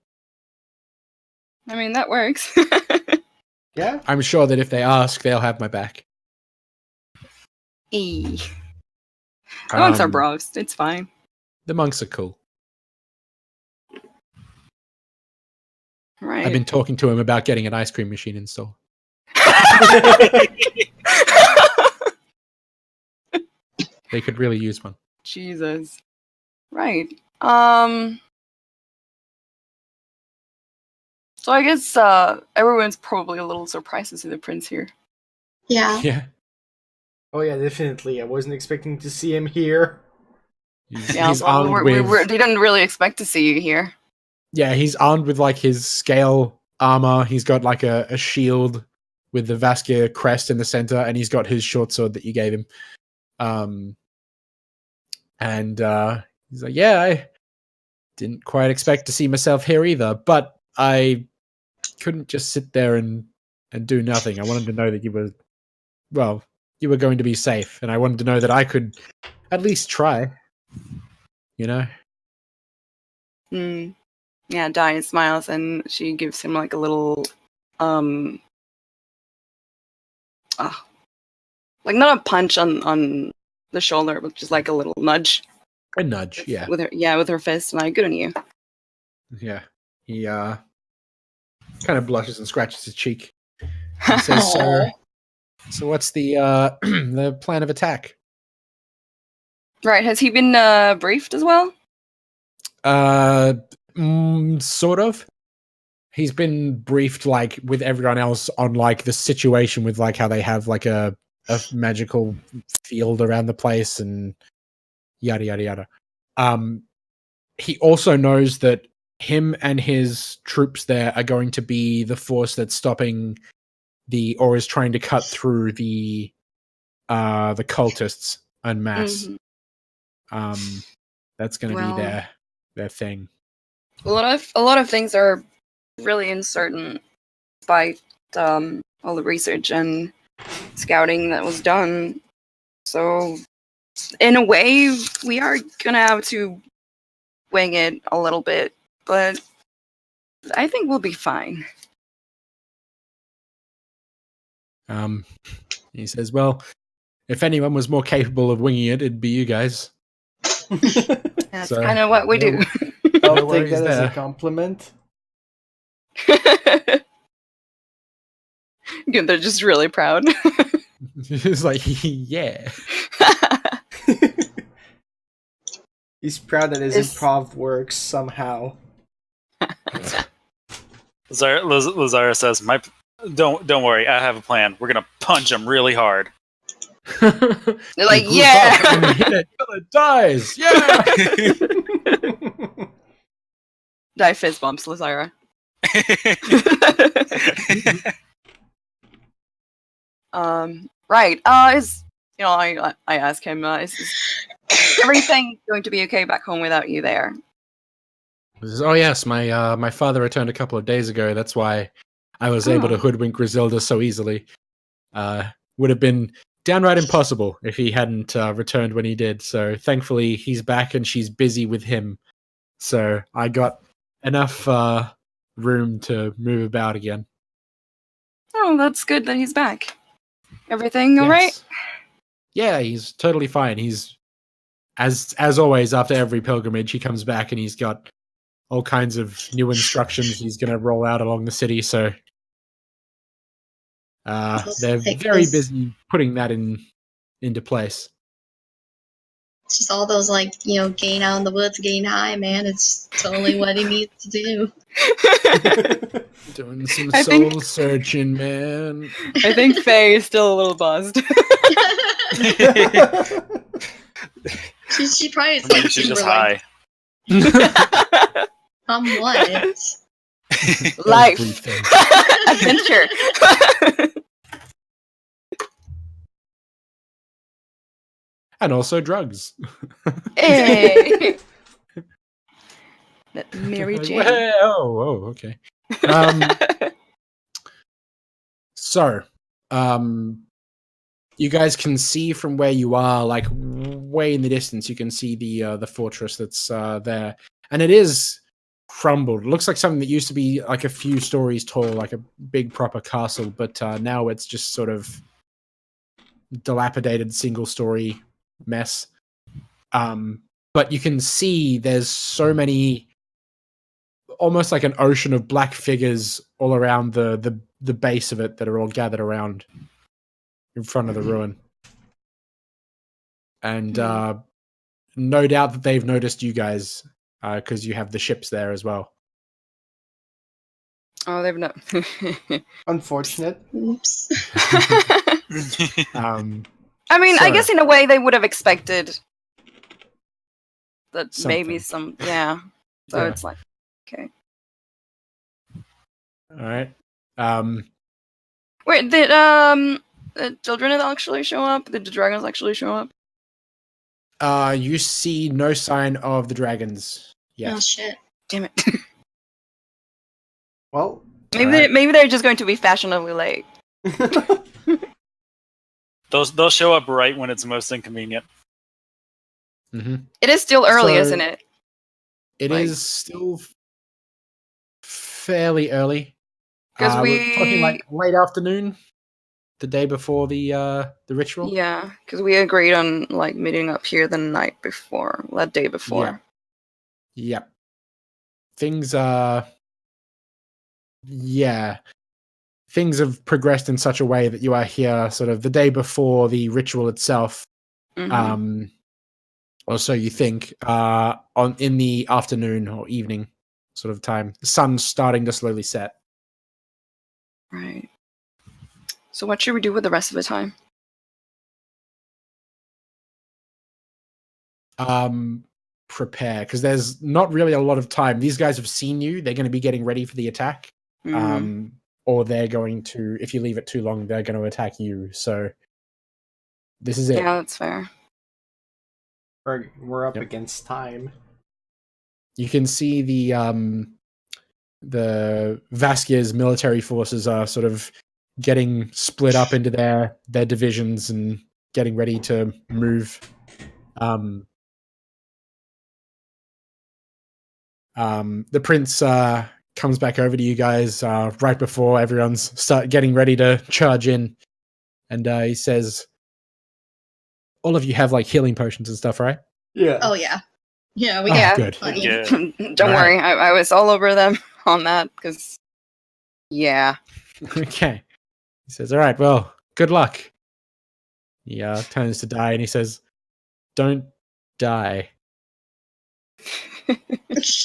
I mean, that works. Yeah? I'm sure that if they ask, they'll have my back. The monks are bros. It's fine. The monks are cool. Right. I've been talking to him about getting an ice cream machine installed. They could really use one. Jesus. Right. So I guess everyone's probably a little surprised to see the prince here. Yeah. Yeah. Oh yeah, definitely. I wasn't expecting to see him here. He's armed with... we didn't really expect to see you here. Yeah, he's armed with like his scale armor. He's got like a shield with the vascular crest in the center, and he's got his short sword that you gave him. And he's like, "Yeah, I didn't quite expect to see myself here either, but I couldn't just sit there and do nothing. I wanted to know that you were going to be safe, and I wanted to know that I could at least try, you know?" Yeah, Diane smiles and she gives him like a little like not a punch on the shoulder, but just like a little nudge. A nudge, yeah. With her fist, and like, good on you. Yeah. He kind of blushes and scratches his cheek. He says, so what's the the plan of attack? Right, has he been briefed as well? Sort of. He's been briefed like with everyone else on like the situation with like how they have like a magical field around the place and yada yada yada. He also knows that him and his troops there are going to be the force that's stopping or is trying to cut through the cultists en masse. Mm-hmm. That's going to be their thing. A lot of things are really uncertain, despite all the research and scouting that was done. So, in a way, we are gonna have to wing it a little bit, but I think we'll be fine. He says, "Well, if anyone was more capable of winging it, it'd be you guys." That's kind of what we do. I'll No take that worries as a there. compliment. Good, they're just really proud. He's like, "Yeah." He's proud that his Is- improv works somehow. Lazara says, don't worry, I have a plan. We're gonna punch him really hard. They're like, You group yeah. up and hit it till it dies. Yeah. Die fist bumps, Lazara. Right. Is I ask him, is everything going to be okay back home without you there? He says, oh yes, my father returned a couple of days ago. That's why I was able to hoodwink Griselda so easily. Would have been downright impossible if he hadn't returned when he did. So thankfully he's back and she's busy with him. So I got enough room to move about again. Oh, that's good that he's back. Everything all right? Yes. Yeah, he's totally fine. He's as always after every pilgrimage he comes back and he's got all kinds of new instructions he's going to roll out along the city. So they're very busy putting that into place. It's just all those getting out in the woods, getting high, man. It's totally what he needs to do. Doing some I soul think- searching, man. I think Faye is still a little buzzed. she probably is Maybe like she's super just like, high. what? Life. Everything. Adventure. And also drugs. Hey. That Mary Jane. Oh, okay. So, you guys can see from where you are, like way in the distance, you can see the fortress that's there, and it is crumbled. It looks like something that used to be like a few stories tall, like a big proper castle, but now it's just sort of dilapidated single-story mess. But you can see there's so many, almost like an ocean of black figures all around the base of it that are all gathered around in front of the ruin. And no doubt that they've noticed you guys because you have the ships there as well. Oh, they've not. Unfortunate. Oops. I mean, I So- guess in a way they would have expected that maybe Something. yeah. So Yeah. it's like, okay. All right. Wait, did the children actually show up? Did the dragons actually show up? You see no sign of the dragons yet. Oh shit. Damn it. Well, Maybe they're just going to be fashionably late. They'll show up right when it's most inconvenient. Mm-hmm. It is still early, So- isn't it? It Like- is still fairly early. 'Cause we're talking we- like late afternoon, the day before the ritual. Yeah, because we agreed on like meeting up here the night before, that day before. Yep. Things are. Yeah. Things have progressed in such a way that you are here sort of the day before the ritual itself. Mhm. Or so you think, in the afternoon or evening sort of time. The sun's starting to slowly set. Right. So what should we do with the rest of the time? Prepare, because there's not really a lot of time. These guys have seen you. They're going to be getting ready for the attack. Mhm. Or they're going to, if you leave it too long, they're going to attack you. So this is it. Yeah, that's fair. we're up Yep. against time. You can see the Vaskia's military forces are sort of getting split up into their divisions and getting ready to move. The prince comes back over to you guys right before everyone's getting ready to charge in, and he says, "All of you have like healing potions and stuff, right?" Yeah. Oh yeah. Yeah, we Oh, got good. plenty. Yeah. Don't Alright. worry, I was all over them on that because, yeah. Okay. He says, "All right, well, good luck." He turns to Die and he says, "Don't die."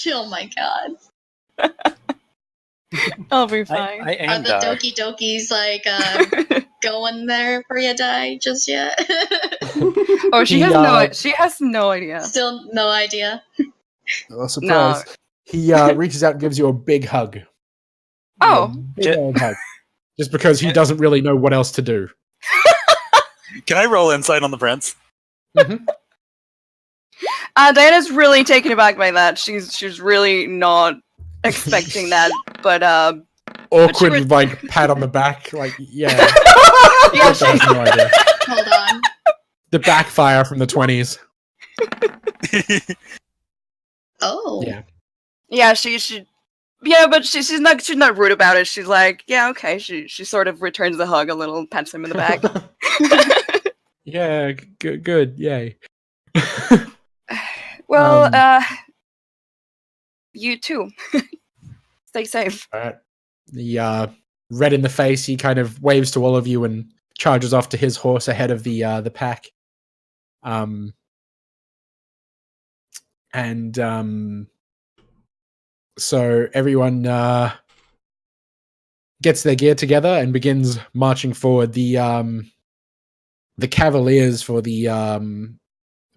Oh my god. I'll be fine. I Are aim the die. Doki Dokis like going there for you die just yet? Oh, she He, has uh, she has no idea. Still no idea. Oh, surprise. He reaches out and gives you a big hug. Oh. A big old hug. Just because he doesn't really know what else to do. Can I roll insight on the prince? Diana's really taken aback by that. She's really not expecting that, but Awkward, was- like, pat on the back. Like, yeah. yeah, She has no idea. Hold on. The backfire from the 20s. Oh. Yeah. yeah, yeah, but she's not rude about it. She's like, yeah, okay. She sort of returns the hug a little, pats him in the back. Yeah, good, yay. Well, you too. Stay safe. Alright. The red in the face, he kind of waves to all of you and charges off to his horse ahead of the pack. So everyone gets their gear together and begins marching forward. The cavaliers for the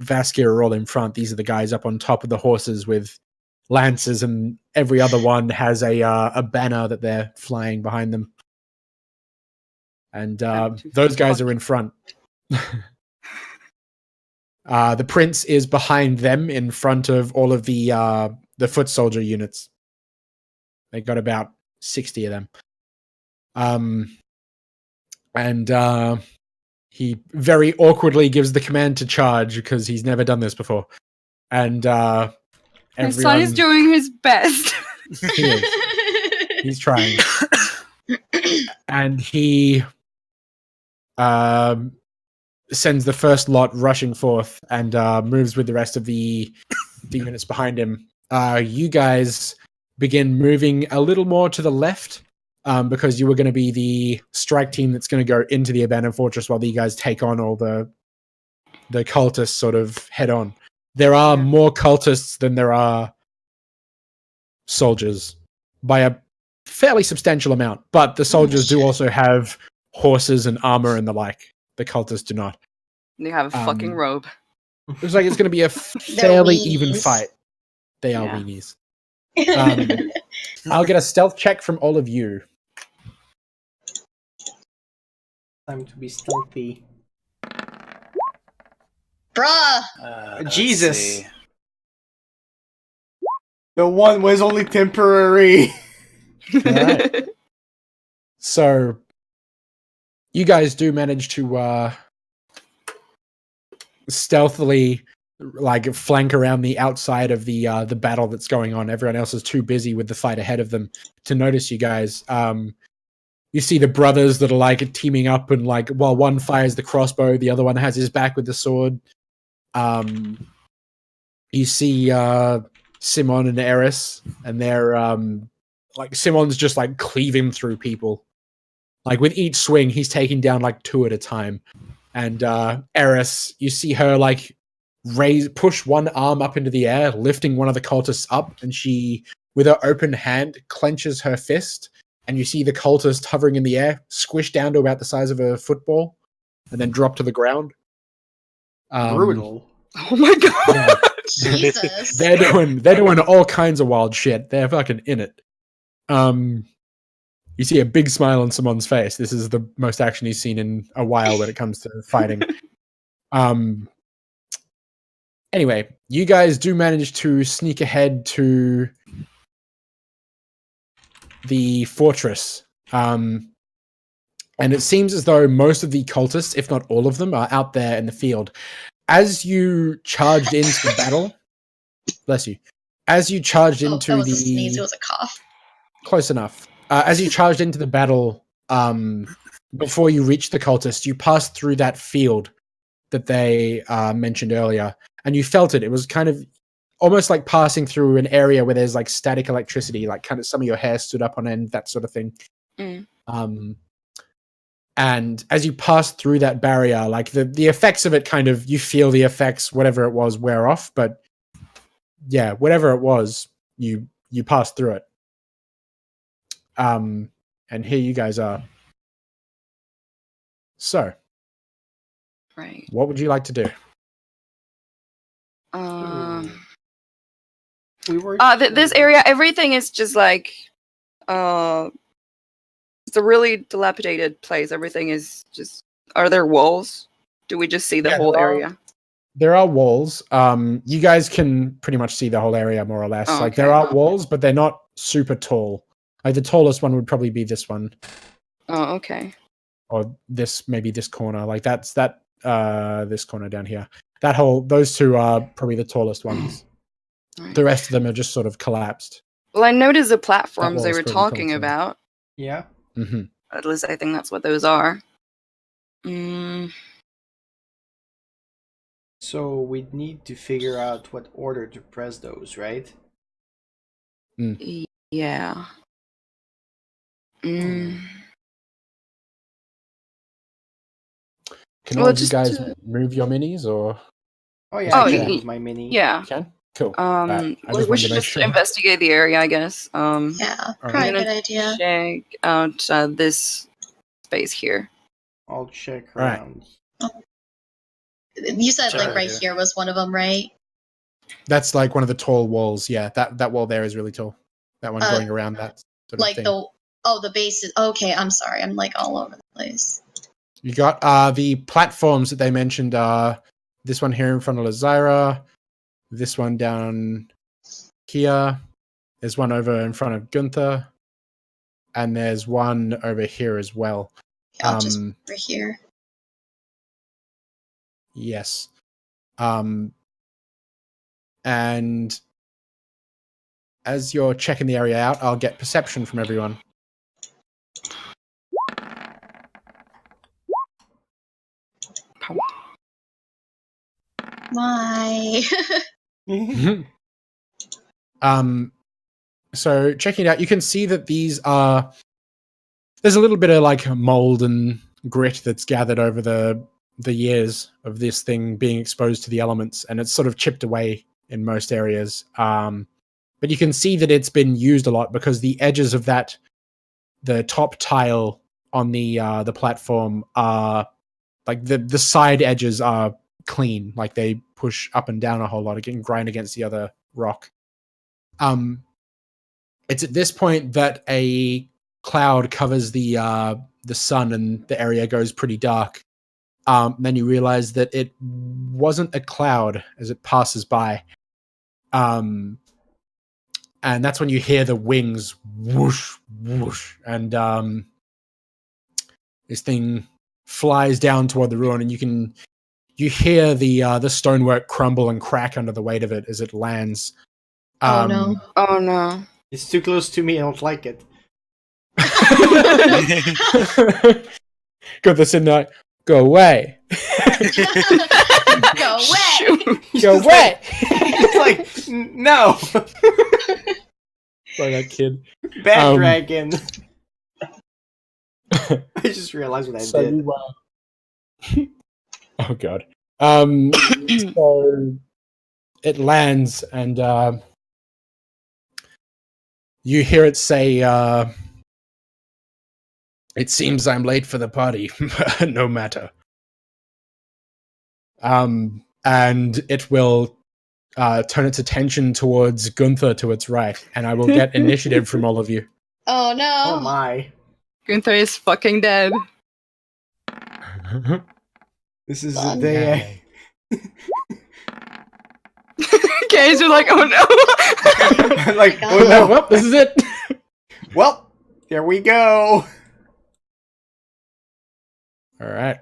Vaskia are all in front. These are the guys up on top of the horses with lances, and every other one has a banner that they're flying behind them. And those guys are in front. The prince is behind them in front of all of the foot soldier units. They got about 60 of them. And he very awkwardly gives the command to charge because he's never done this before. And My son is doing his best. He is. He's trying. And he sends the first lot rushing forth and moves with the rest of the units behind him. You guys begin moving a little more to the left because you were going to be the strike team that's going to go into the abandoned fortress while you guys take on all the cultists sort of head on. There are more cultists than there are soldiers by a fairly substantial amount, but the soldiers do also have horses and armor and the like. The cultists do not. They have a fucking robe. It's like it's going to be a fairly even fight. They are weenies. I'll get a stealth check from all of you. Time to be stealthy. Bruh! Jesus. The one was only temporary. Alright. So, you guys do manage to stealthily like flank around the outside of the battle that's going on. Everyone else is too busy with the fight ahead of them to notice you guys. You see the brothers that are like teaming up, and like while one fires the crossbow, the other one has his back with the sword. You see Simon and Eris, and they're like Simon's just like cleaving through people. Like with each swing, he's taking down like 2 at a time. And Eris, you see her like push one arm up into the air, lifting one of the cultists up, and she, with her open hand, clenches her fist, and you see the cultist hovering in the air, squish down to about the size of a football, and then drop to the ground. Brutal. Oh my god. Yeah. Jesus. They're doing all kinds of wild shit. They're fucking in it. You see a big smile on Simon's face. This is the most action he's seen in a while when it comes to fighting. Anyway, you guys do manage to sneak ahead to the fortress. And it seems as though most of the cultists, if not all of them, are out there in the field. As you charged into the battle, bless you. As you charged into that was a sneeze, it was a cough. Close enough. As you charged into the battle, before you reached the cultists, you passed through that field that they mentioned earlier, and you felt it. It was kind of almost like passing through an area where there's like static electricity, like kind of some of your hair stood up on end, that sort of thing. And as you pass through that barrier, like the effects of it kind of, you feel the effects, whatever it was, wear off, but yeah, whatever it was, you passed through it. And here you guys are. So, Right. what would you like to do? We were. This area, everything is just like, it's a really dilapidated place. Everything is just. Are there walls? Do we just see the Yeah, whole there are. area? There are walls. You guys can pretty much see the whole area more or less. Oh, Like there okay. are walls, but they're not super tall. Like the tallest one would probably be this one, Oh, okay. or maybe this corner. Like this corner down here. Those two are probably the tallest ones. Right. The rest of them are just sort of collapsed. Well, I noticed the platforms they wall's were pretty tall, talking too. about. Yeah. Hmm. At least I think that's what those are. So we'd need to figure out what order to press those, right? Yeah. Can Well, all of you just guys to- move your minis, or Oh yeah, Oh, I y- can y- move my mini. Yeah. can? Cool. Alright, I We just wanted should to make just sure. investigate the area, I guess. Yeah, Alright. probably a I'm good gonna idea. check out this space here. I'll check Alright. around. You said Sure, like right yeah. here was one of them, right? That's like one of the tall walls. Yeah, that wall there is really tall. That one going around that sort of Like thing. the base is okay. I'm sorry, I'm like all over the place. You got the platforms that they mentioned are this one here in front of Lazira, this one down here, there's one over in front of Gunther, and there's one over here as well. I'll just over here. Yes. And as you're checking the area out, I'll get perception from everyone. Why? So checking it out, you can see that these are, there's a little bit of like mold and grit that's gathered over the years of this thing being exposed to the elements, and it's sort of chipped away in most areas. But you can see that it's been used a lot because the edges of the top tile on the platform are like the side edges are clean, like they push up and down a whole lot, again grind against the other rock. It's at this point that a cloud covers the sun and the area goes pretty dark. Then you realize that it wasn't a cloud as it passes by. And that's when you hear the wings whoosh, whoosh, and this thing flies down toward the ruin, and you hear the stonework crumble and crack under the weight of it as it lands. Oh no! Oh no! It's too close to me. I don't like it. Got this in there. Go away. Go away! Shoot. Go away. It's like no, Like that kid. bad dragon. I just realized what I So did. you, oh god. So it lands and you hear it say, "It seems I'm late for the party, but no matter." And it will turn its attention towards Gunther to its right, and I will get initiative from all of you. Oh no! Oh my! Gunther is fucking dead. This is the Fun. day. Guys are like, oh no! I'm like, oh Oh, no! well, this is it. Well, there we go. All right.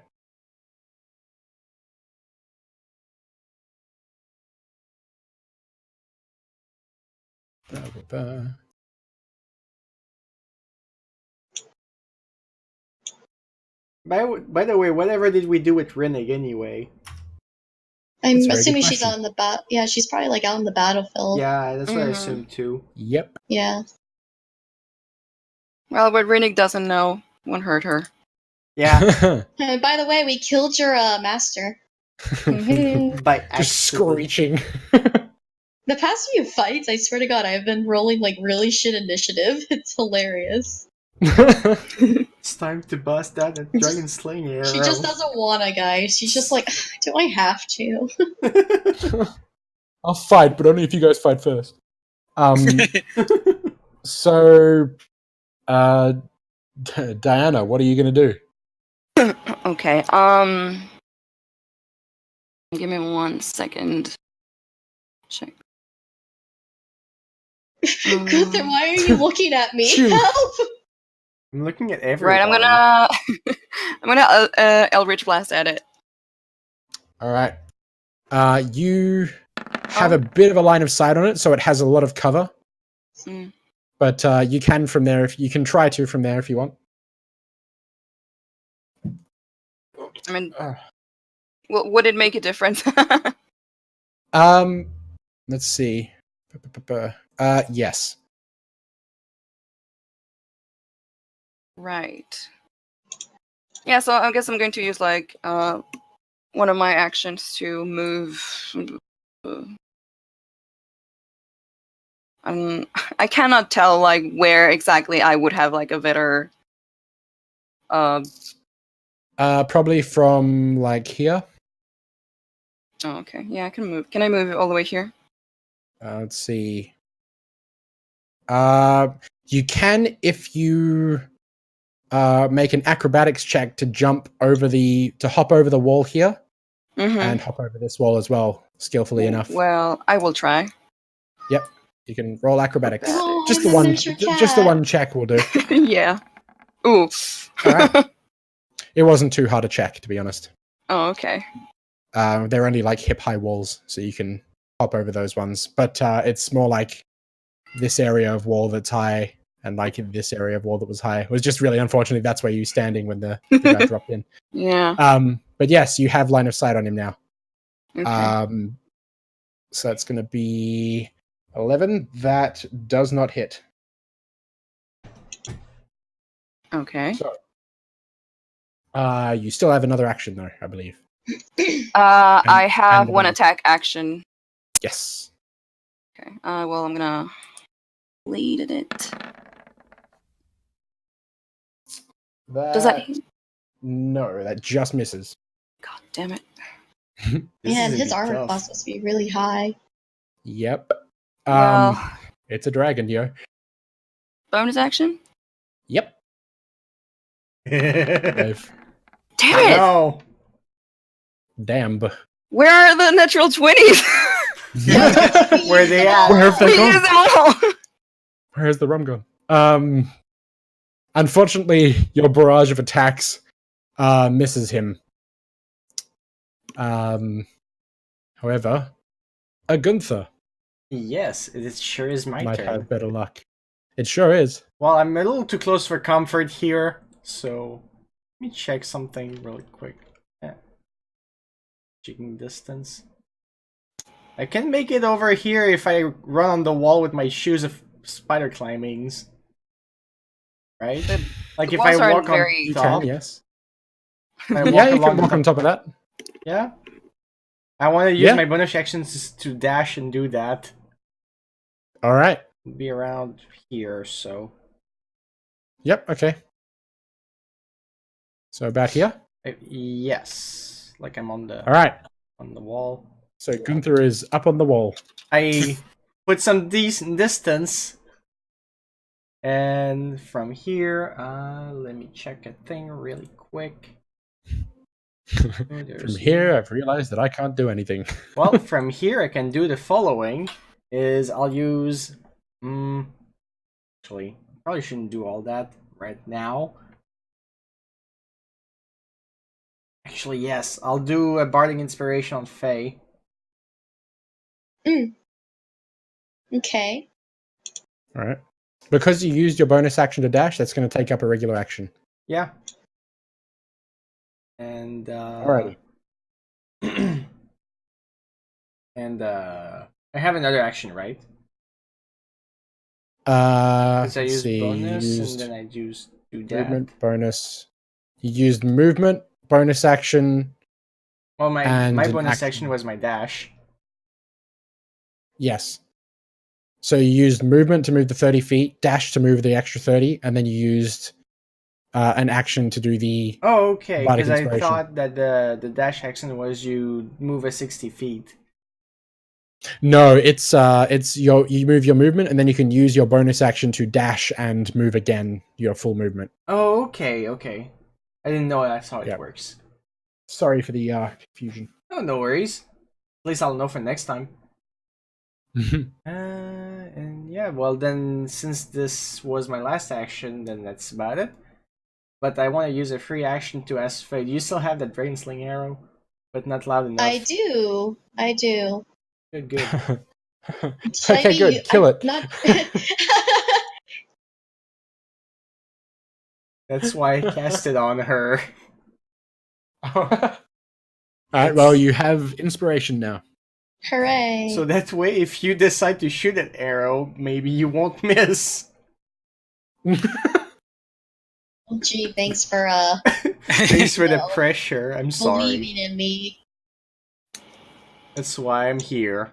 By the way, whatever did we do with Rennig anyway? I'm That's a very good assuming she's question. on the Yeah, she's probably like out on the battlefield. Yeah, that's what I Mhm. assumed too. Yep. Yeah. Well, what Rennig doesn't know won't hurt her. Yeah, And by the way, we killed your master. by Just accident. screeching. The past few fights, I swear to God, I've been rolling like really shit initiative. It's hilarious. It's time to bust out a dragon slaying arrow. She just doesn't wanna, guys. She's just like, do I have to? I'll fight, but only if you guys fight first. So, Diana, what are you gonna do? Okay. Give me 1 second. Check. Gunther, why are you looking at me? Shoot. Help! I'm looking at everyone. Right, I'm gonna I'm gonna Eldritch Blast at it. All right. You have a bit of a line of sight on it, so it has a lot of cover. Mm. But you can from there if you can try to from there if you want. I mean, would it make a difference? Let's see. Yes. Right. Yeah, so I guess I'm going to use like one of my actions to move. I cannot tell like where exactly I would have like a better. Probably from like here. Oh, okay. Yeah, I can move. Can I move all the way here? Let's see. You can if you make an acrobatics check to hop over the wall here, and hop over this wall as well, skillfully enough. Well, I will try. Yep, you can roll acrobatics. Oh, Just the and one. there's your Just the cat. one check will do. Yeah. Ooh. All right. It wasn't too hard to check, to be honest. Oh, okay. They're only like hip-high walls, so you can hop over those ones. But it's more like this area of wall that's high, and like this area of wall that was high. It was just really unfortunate that's where you were standing when the guy dropped in. Yeah. But yes, you have line of sight on him now. Okay. So it's going to be 11. That does not hit. Okay. So, you still have another action though, I believe. I have and one one. attack action. Yes. Okay. Well, I'm gonna lead at it. Does that? No, that just misses. God damn it! Man, his armor class must be really high. Yep. Well, It's a dragon, yo. bonus action. Yep. Damn Damn it! No. Damn. Where are the natural 20s? Where they at? Where have We they use gone? them all. Where's the rum gone? Unfortunately, your barrage of attacks misses him. However, a Gunther Yes, it sure is my might turn. have better luck. It sure is. Well, I'm a little too close for comfort here, so let me check something really quick. Yeah. Checking distance. I can make it over here if I run on the wall with my shoes of spider climbings. Right? Like if I walls aren't walk on very- You top. can, yes. If I walk Yeah, you along can the walk on top of that. Yeah. I want to use Yeah. my bonus actions to dash and do that. All right. Be around here, so. Yep. Okay. So about here. Yes, like I'm on the All right. wall. So Gunther is up on the wall. I put some decent distance, and from here, let me check a thing really quick. From here, I've realized that I can't do anything. Well, from here I can do the following: is I'll use, actually, probably shouldn't do all that right now. Actually, yes, I'll do a Bardic Inspiration on Faye. Okay. All right. Because you used your bonus action to dash, that's going to take up a regular action. Yeah. And Alrighty. and I have another action, right? Let's Because I used see. bonus You used and then I used do that. movement, bonus. You used movement, bonus action. Well, my and my an bonus action. action was my dash. Yes. So you used movement to move the 30 feet, dash to move the extra 30, and then you used an action to do the Oh, okay. Bardic Because I Inspiration. thought that the dash action was you move a 60 feet. No, it's you move your movement, and then you can use your bonus action to dash and move again your full movement. Oh, okay, okay. I didn't know that's how it Yep. works. Sorry for the confusion. Oh, no worries. At least I'll know for next time. And yeah, well then, since this was my last action, then that's about it. But I want to use a free action to ask Faye, do you still have that Dragon Sling arrow? But not loud enough. I do. Good, good. Okay, Shiny, good. Kill it. Not... That's why I cast it on her. All right. Well, you have inspiration now. Hooray! So that way, if you decide to shoot an arrow, maybe you won't miss. Oh, gee, thanks for Thanks for the No. pressure. I'm sorry. believing in me. That's why I'm here.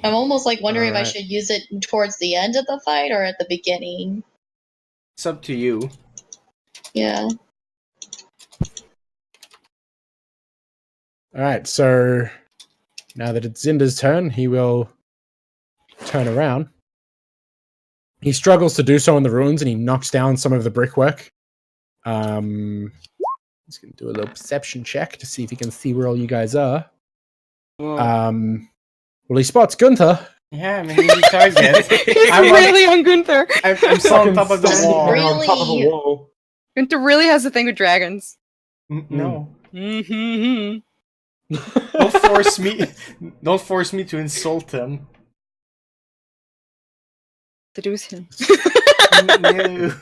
I'm almost like wondering if I Alright. should use it towards the end of the fight or at the beginning. It's up to you. Yeah. All right. So now that it's Zinda's turn, he will turn around. He struggles to do so in the ruins, and he knocks down some of the brickwork. He's going to do a little perception check to see if he can see where all you guys are. Well, he spots Gunther. Yeah, I'm an easy target. He's I'm really on Gunther. I'm still on top of the Standing wall. there on top of a Really? wall. Gunther really has a thing with dragons. No. Mm-hmm. Don't force me. Don't force me to insult him. Seduce him. No.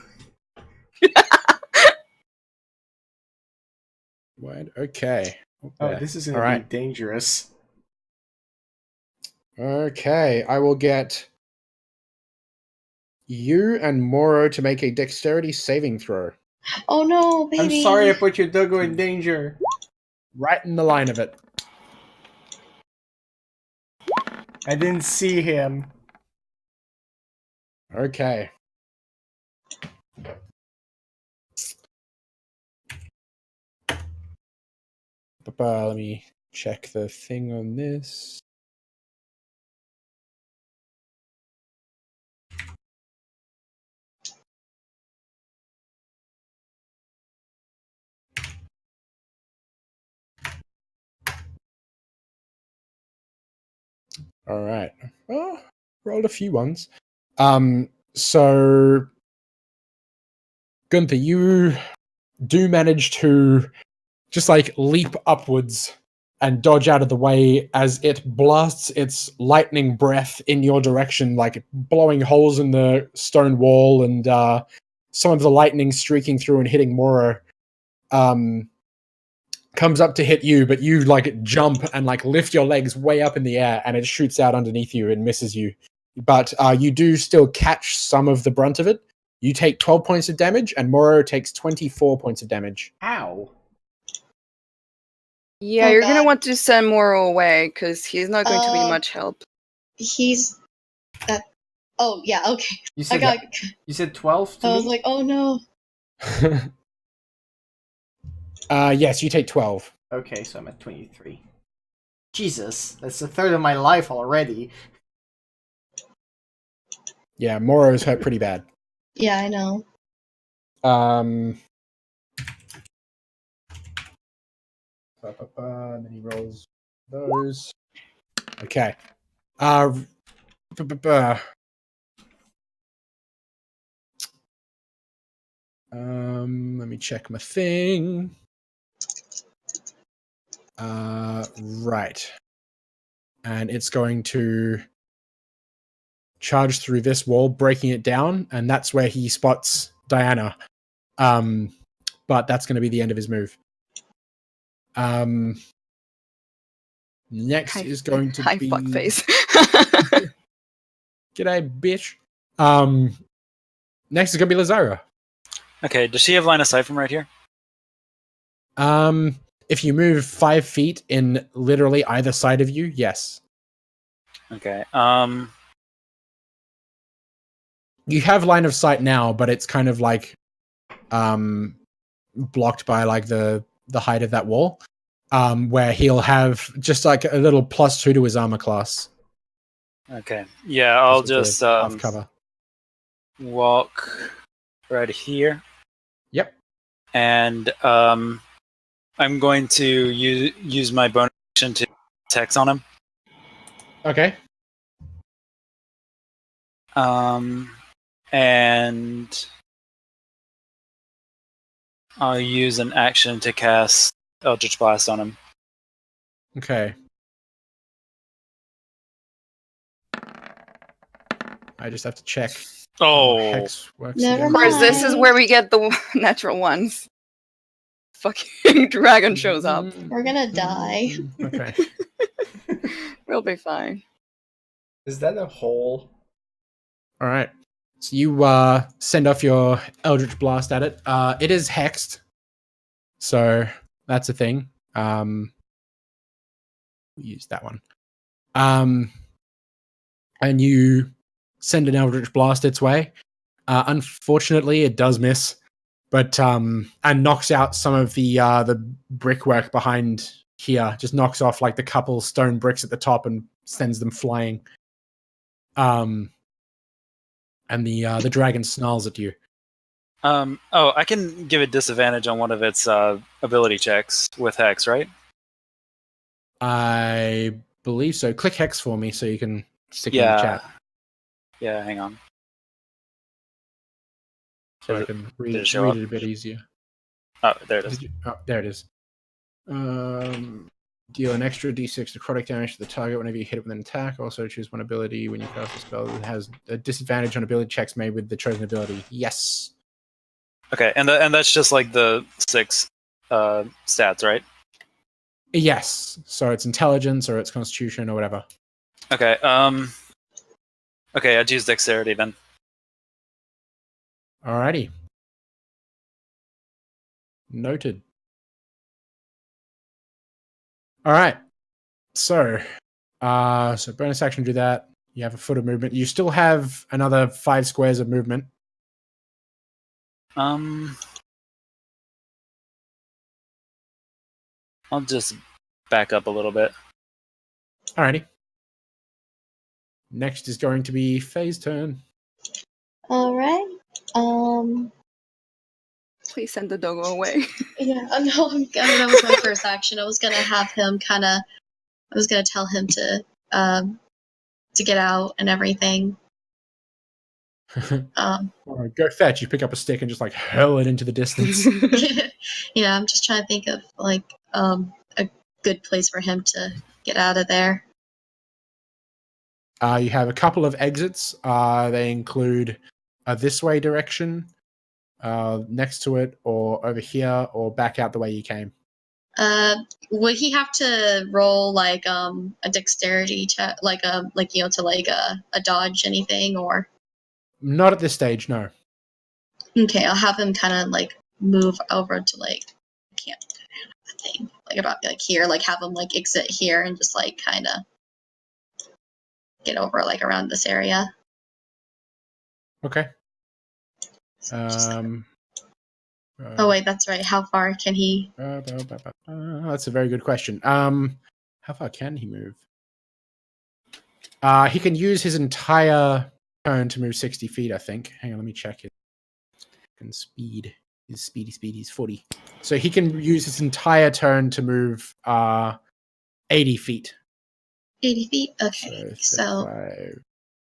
What? Okay. Oh, this is gonna All right. be dangerous. Okay, I will get you and Moro to make a dexterity saving throw. Oh no, baby. I'm sorry I put your doggo in danger. Right in the line of it. I didn't see him. Okay. Let me check the thing on this. All right. Well, rolled a few ones. So Gunther, you do manage to just like leap upwards and dodge out of the way as it blasts its lightning breath in your direction, like blowing holes in the stone wall, and some of the lightning streaking through and hitting Moro. Comes up to hit you, but you like jump and like lift your legs way up in the air, and it shoots out underneath you and misses you. But you do still catch some of the brunt of it. You take 12 points of damage, and Moro takes 24 points of damage. Ow. Yeah, Oh, you're gonna God. want to send Moro away because he's not going to be much help. He's that. Oh yeah, okay. You I said got. you said 12 to I was me? like, oh no. Yes, you take 12. Okay, so I'm at 23. Jesus, that's a third of my life already. Yeah, Moro's hurt pretty bad. Yeah, I know. And then he rolls those. Okay. Let me check my thing. Right. And it's going to charge through this wall, breaking it down, and that's where he spots Diana. But that's going to be the end of his move. Next is going to Hi, be fuckface. G'day, bitch. Next is going to be Lazara. Okay, does she have line of sight from right here? If you move 5 feet in literally either side of you, yes. Okay. You have line of sight now, but it's kind of like blocked by like the height of that wall. Where he'll have just like a little +2 to his armor class. Okay. Yeah, I'll with the just half cover. walk right here, Yep. and I'm going to use my bonus action to text on him. Okay. And I'll use an action to cast Eldritch Blast on him. Okay. I just have to check. Oh, Hex works Never again. Of course, this is where we get the natural ones. Fucking dragon shows up. We're gonna die. Okay. We'll be fine. Is that a hole? All right. So you send off your Eldritch Blast at it. It is hexed. So that's a thing. Use that one. And you send an Eldritch Blast its way. Unfortunately, it does miss, but and knocks out some of the brickwork behind here. Just knocks off like the couple stone bricks at the top and sends them flying. And the dragon snarls at you. I can give it disadvantage on one of its ability checks with Hex, right? I believe so. Click Hex for me so you can stick it in the chat. Yeah, hang on. So Does I it- can did read it show it up? a bit easier. Oh, there it is. There it is. Deal an extra d6 necrotic damage to the target whenever you hit it with an attack. Also choose one ability when you cast a spell that has a disadvantage on ability checks made with the chosen ability. Yes. Okay, and that's just like the 6 stats, right? Yes. So it's intelligence or it's constitution or whatever. Okay. Okay, I'd use dexterity then. Alrighty. Noted. All right. So bonus action, do that. You have a foot of movement. You still have another 5 squares of movement. I'll just back up a little bit. Alrighty. Next is going to be Faye's turn. All right. Please send the doggo away. Yeah. No, that was my first action. I was gonna have him I was gonna tell him to get out and everything. All right, go fetch. You pick up a stick and just like hurl it into the distance. Yeah, I'm just trying to think of like a good place for him to get out of there. You have a couple of exits. They include a this way direction, next to it, or over here, or back out the way you came. Would he have to roll like a dexterity check, to dodge anything, or? Not at this stage, no. Okay, I'll have him kind of like move over to like I can't the thing like about like here, like have him like exit here and just like kind of get over like around this area. Okay. So oh wait, that's right. How far can he? That's a very good question. How far can he move? He can use his entire turn to move 60 feet, I think. Hang on, let me check it. And speed. His speed. He's 40. So he can use his entire turn to move 80 feet. 80 feet. Okay, so 35,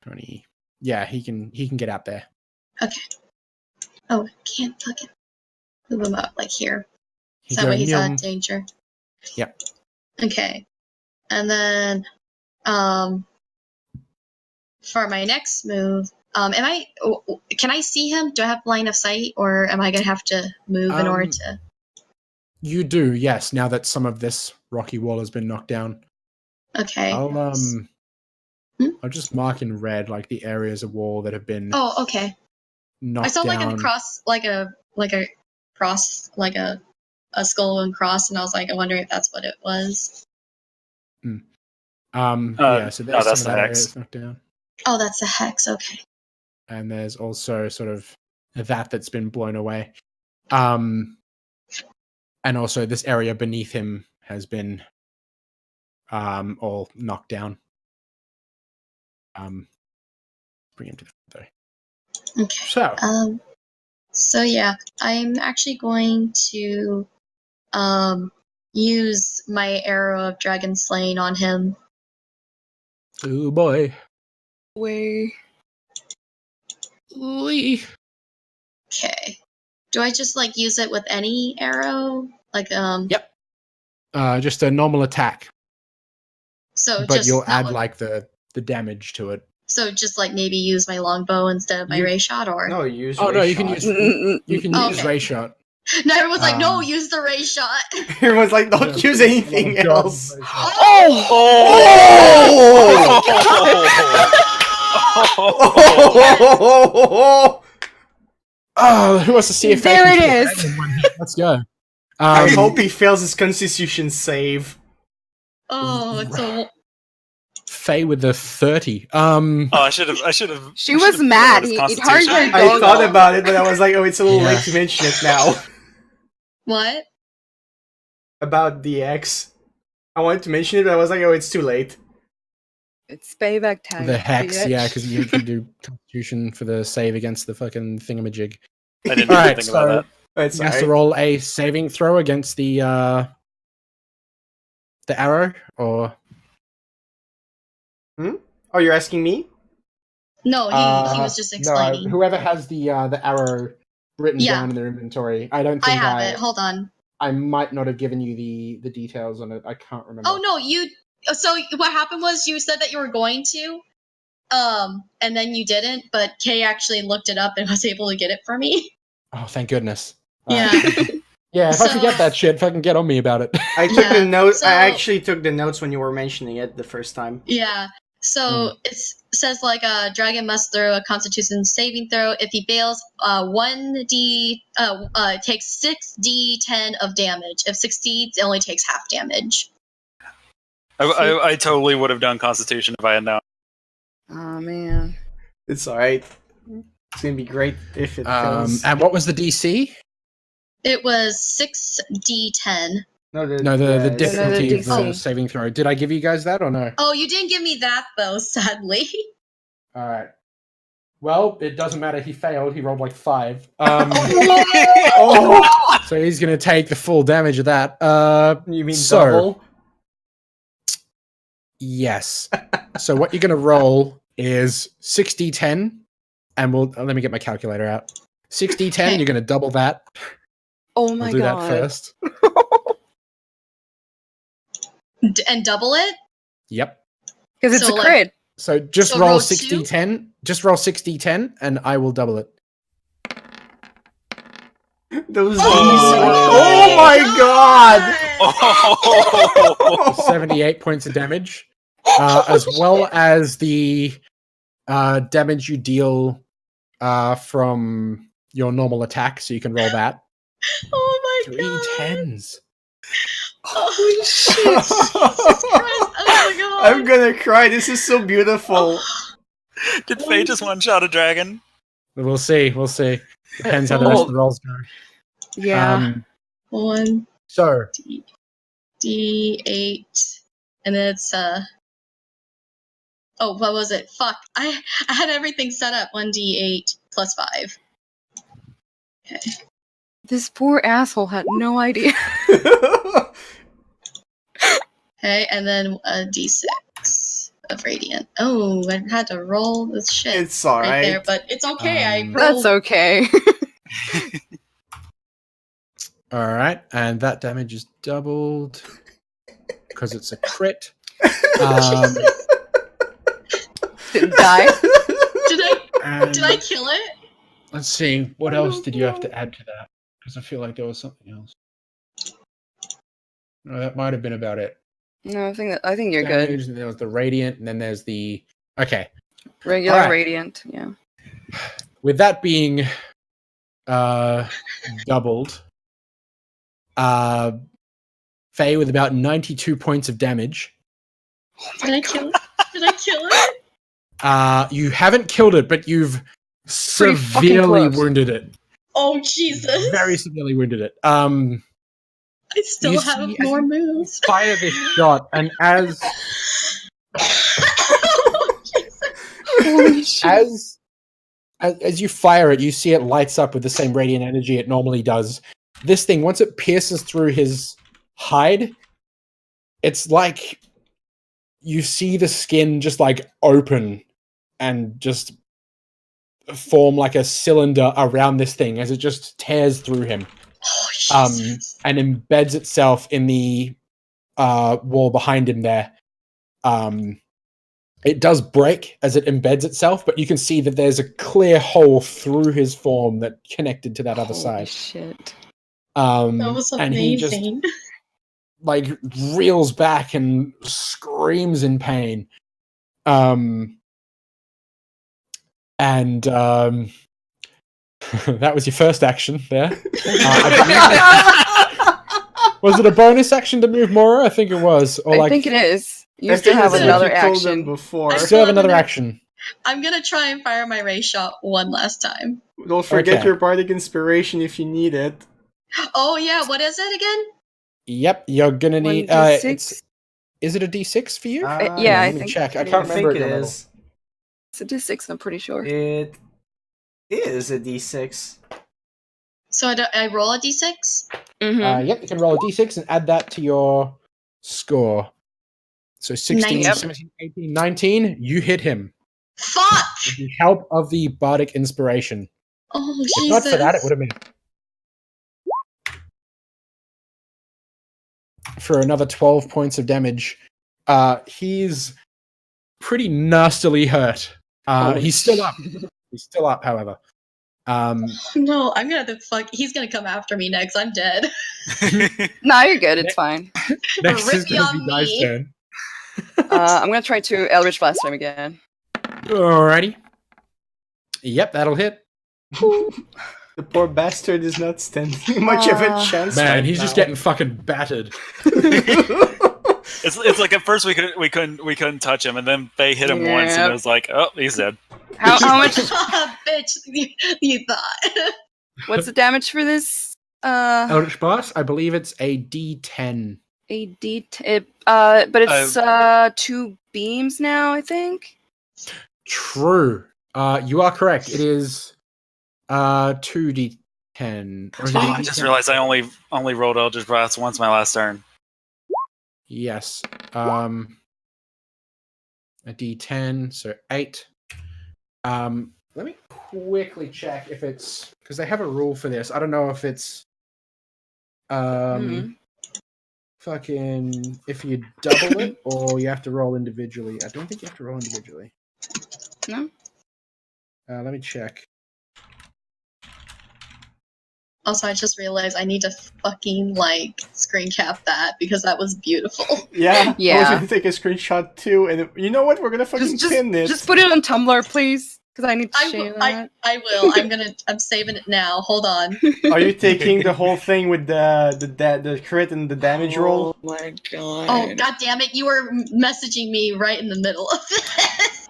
20. Yeah, he can get out there. okay. Oh, I can't fucking move him up like here. He's So that way going, he's out yum. of danger. Yep. Okay. And then for my next move, can I see him? Do I have line of sight, or am I gonna have to move in order to? You do, yes, now that some of this rocky wall has been knocked down. Okay. I'll just mark in red like the areas of wall that have been Oh, okay. knocked I saw like down. a cross, like a cross, like a skull and cross, and I was like, I wonder if that's what it was. Yeah, so no, there's that's some the of that area hex. that's knocked down. Oh, that's a hex. Okay. And there's also sort of that's been blown away. And also this area beneath him has been all knocked down. Bring him to the front though. Okay. So yeah, I'm actually going to use my arrow of dragon slaying on him. Oh boy. Way. Lee. Okay. Do I just like use it with any arrow? Like Yep. Just a normal attack, So but just you'll not add with- like the damage to it. So just like maybe use my longbow instead of my ray shot, or No, use Oh no, ray you can shot. use you can use Okay. ray shot. No, everyone's like, no, Um, use the ray shot. Everyone's like, don't use anything Oh, God, else. ray shot. Oh! Oh, who wants to see if they There can it kill is. Dragon in one hit? Let's go. I hope he fails his constitution save. Oh, it's a Faye with the 30. Oh, I should have. She was mad. He'd hard to I go. thought about it, but I was like, oh, it's a little Yeah. late to mention it now. what? About the X. I wanted to mention it, but I was like, oh, it's too late. It's payback time. The hex, bitch. yeah, because you can do Constitution for the save against the fucking thingamajig. I didn't All even right, think so about It's you have to alright. roll a saving throw against the arrow, or Oh, you're asking me? No, he was just explaining. No, whoever has the arrow written Yeah. down in their inventory. I don't I think have it. Hold on. I might not have given you the details on it. I can't remember. Oh no, you. So what happened was you said that you were going to, and then you didn't. But Kay actually looked it up and was able to get it for me. Oh, thank goodness. Yeah. Yeah, if I So- forget that shit, fucking get on me about it. I took the Yeah, notes. so- I actually took the notes when you were mentioning it the first time. Yeah. So it says like a dragon must throw a Constitution saving throw. If he fails, 1d takes 6d10 of damage. If succeeds, it only takes half damage. I totally would have done Constitution if I had known. Oh man. It's alright. It's gonna be great if it fails. And what was the DC? It was 6d10. No, the difficulty of the DC. saving throw. Did I give you guys that or no? Oh, you didn't give me that though, sadly. All right. Well, it doesn't matter. He failed. He rolled like 5. Oh, So he's going to take the full damage of that. you mean So- double? Yes. So what you're going to roll is 6d10, and let me get my calculator out. 6d10, Okay. you're going to double that. Oh We'll my do god. that first. And double it? Yep. Because it's So, a like- crit. So just So roll roll 6d10. Just roll 6d10, and I will double it. Those Oh oh my god! Oh, 78 points of damage, as well as the damage you deal from your normal attack, so you can roll that. Oh my 3 god. 10s. Holy shit. Jesus Christ. Oh my god. I'm gonna cry. This is so beautiful. Did Faye just one-shot a dragon? We'll see. We'll see. Depends how the rest of the rolls go. Yeah. 1 So d8. And then it's oh, what was it? Fuck. I had everything set up. 1d8 plus 5. Okay. This poor asshole had no idea. Okay, and then a d6 of radiant. Oh, I had to roll this shit It's right alright. there, but it's okay. I rolled. That's okay. all right, and that damage is doubled because it's a crit. Didn't die. Did I kill it? Let's see. What else did you have to add to that? Because I feel like there was something else. No, that might have been about it. No, I think you're good. Damage, and there was the radiant, and then there's the okay. Regular Alright. radiant. Yeah. With that being doubled, Faye with about 92 points of damage Did I kill it? Did I kill it? You haven't killed it, but you've Pretty fucking severely close. wounded it. Oh Jesus! Very severely wounded it. I still you have see, as more you moves. fire this shot, and as Oh, Jesus. Holy shit. as you fire it, you see it lights up with the same radiant energy it normally does. This thing, once it pierces through his hide, it's like you see the skin just like open and just form like a cylinder around this thing as it just tears through him, Oh, Jesus. and embeds itself in the wall behind him there. It does break as it embeds itself, but you can see that there's a clear hole through his form that connected to that other Holy side. shit. That was And he just amazing. like reels back and screams in pain. And that was your first action there. Was it a bonus action to move Mora? I think it was. Or I think it is. You I still think have that's what another you told them action. before. You still have another action. I'm gonna try and fire my ray shot one last time. Don't forget Okay. your bardic inspiration if you need it. Oh yeah, what is it again? Yep, you're gonna need. 1d6? Is it a D6 for you? Yeah, Hang on, I let me think check. I it can't is. remember I think at it your level. is. It's a d6, I'm pretty sure. It is a d6. So I roll a d6. Mm-hmm. Yep, you can roll a D6 and add that to your score. So 16, 19. 17, 18, 19, you hit him Fuck! with the help of the bardic inspiration. Oh If Jesus! not for that, it would have been for another 12 points of damage. He's pretty nastily hurt. He's still up. He's still up, however. No, I'm gonna have to fuck. He's gonna come after me next. I'm dead. No, you're good. It's fine. Next is Rippy going to on be Di's me. turn. I'm gonna try to Eldritch Blast him again. Alrighty. Yep, that'll hit. The poor bastard is not standing much of a chance. Man, right he's just now. getting fucking battered. It's like at first we couldn't touch him, and then they hit him once, and Yep. it was like, oh, he's dead. How much? Bitch, you thought. What's the damage for this? Eldritch Blast, I believe it's a D10. A but it's 2 beams now, I think. True. You are correct. It is 2D10. Or is it Oh, a I just D10? realized I only rolled Eldritch Blast once my last turn. Yes. A D10, so 8. Let me quickly check if it's because they have a rule for this. I don't know if it's fucking if you double it or you have to roll individually. I don't think you have to roll individually. No. Let me check. Also, I just realized I need to fucking screen cap that because that was beautiful. Yeah, I was Yeah. gonna take a screenshot too, and you know what? We're gonna fucking pin this. Just put it on Tumblr, please, because I need to share that. I will. I'm saving it now. Hold on. Are you taking the whole thing with the crit and the damage roll? Oh my god. Oh god damn it! You were messaging me right in the middle of this.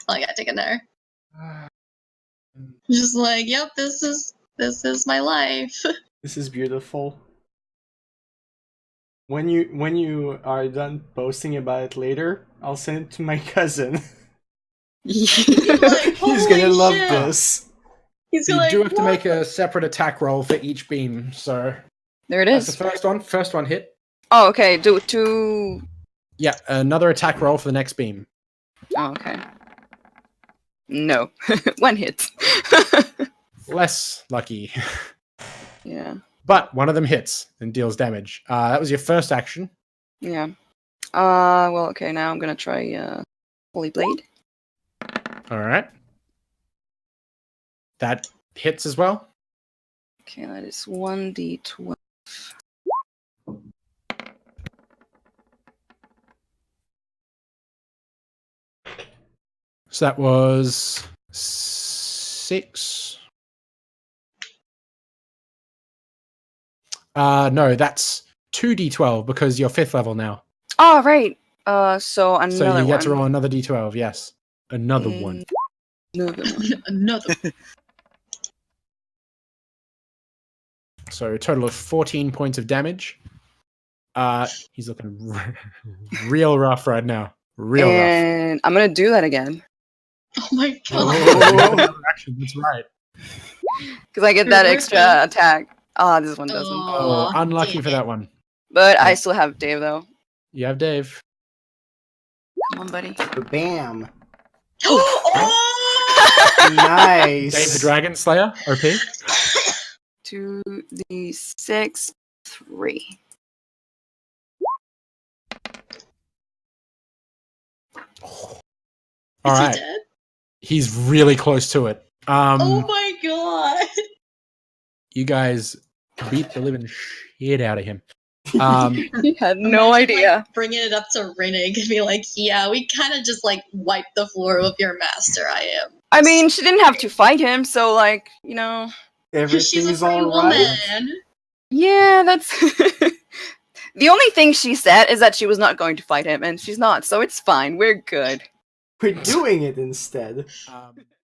Oh, I gotta take it there. Just like, yep, this is my life. This is beautiful. When you are done posting about it later, I'll send it to my cousin. He's Like, gonna holy love shit. this. He's You like, do have to what? make a separate attack roll for each beam. So There it that's is. the first one. First one hit. Oh, okay. Do 2. Yeah, another attack roll for the next beam. Oh, okay. No. 1 hit. Less lucky. Yeah. But one of them hits and deals damage. That was your first action. Yeah. Well, okay, now I'm gonna try, Holy Blade. Alright. That hits as well. Okay, that is 1d12. So that was 6. No, that's 2d12 because you're 5th level now. Oh, right. So another So you get one. to roll another d12. Yes, another one. Another one. Another. So a total of 14 points of damage. He's looking real rough right now. Real rough. And I'm gonna do that again Oh my god. Oh. Another action, that's right. because I get that extra attack. Ah, this one doesn't. Oh, Aw, unlucky damn for it. that one. But I Yeah. still have Dave though. You have Dave. Come on, buddy. Bam. Oh! Nice. Dave the Dragon Slayer, OP. 2d6, 3. All Is right, he dead? he's really close to it. Oh my god. You guys beat the living shit out of him. You had no Imagine, idea. Like, bringing it up to Rinnig and be like, yeah, we kind of just like wiped the floor with your master. I am. I mean, she didn't have to fight him, so like, you know. Because she's a Everything's free alright. woman. Yeah, that's. The only thing she said is that she was not going to fight him, and she's not, so it's fine. We're good. We're doing it instead.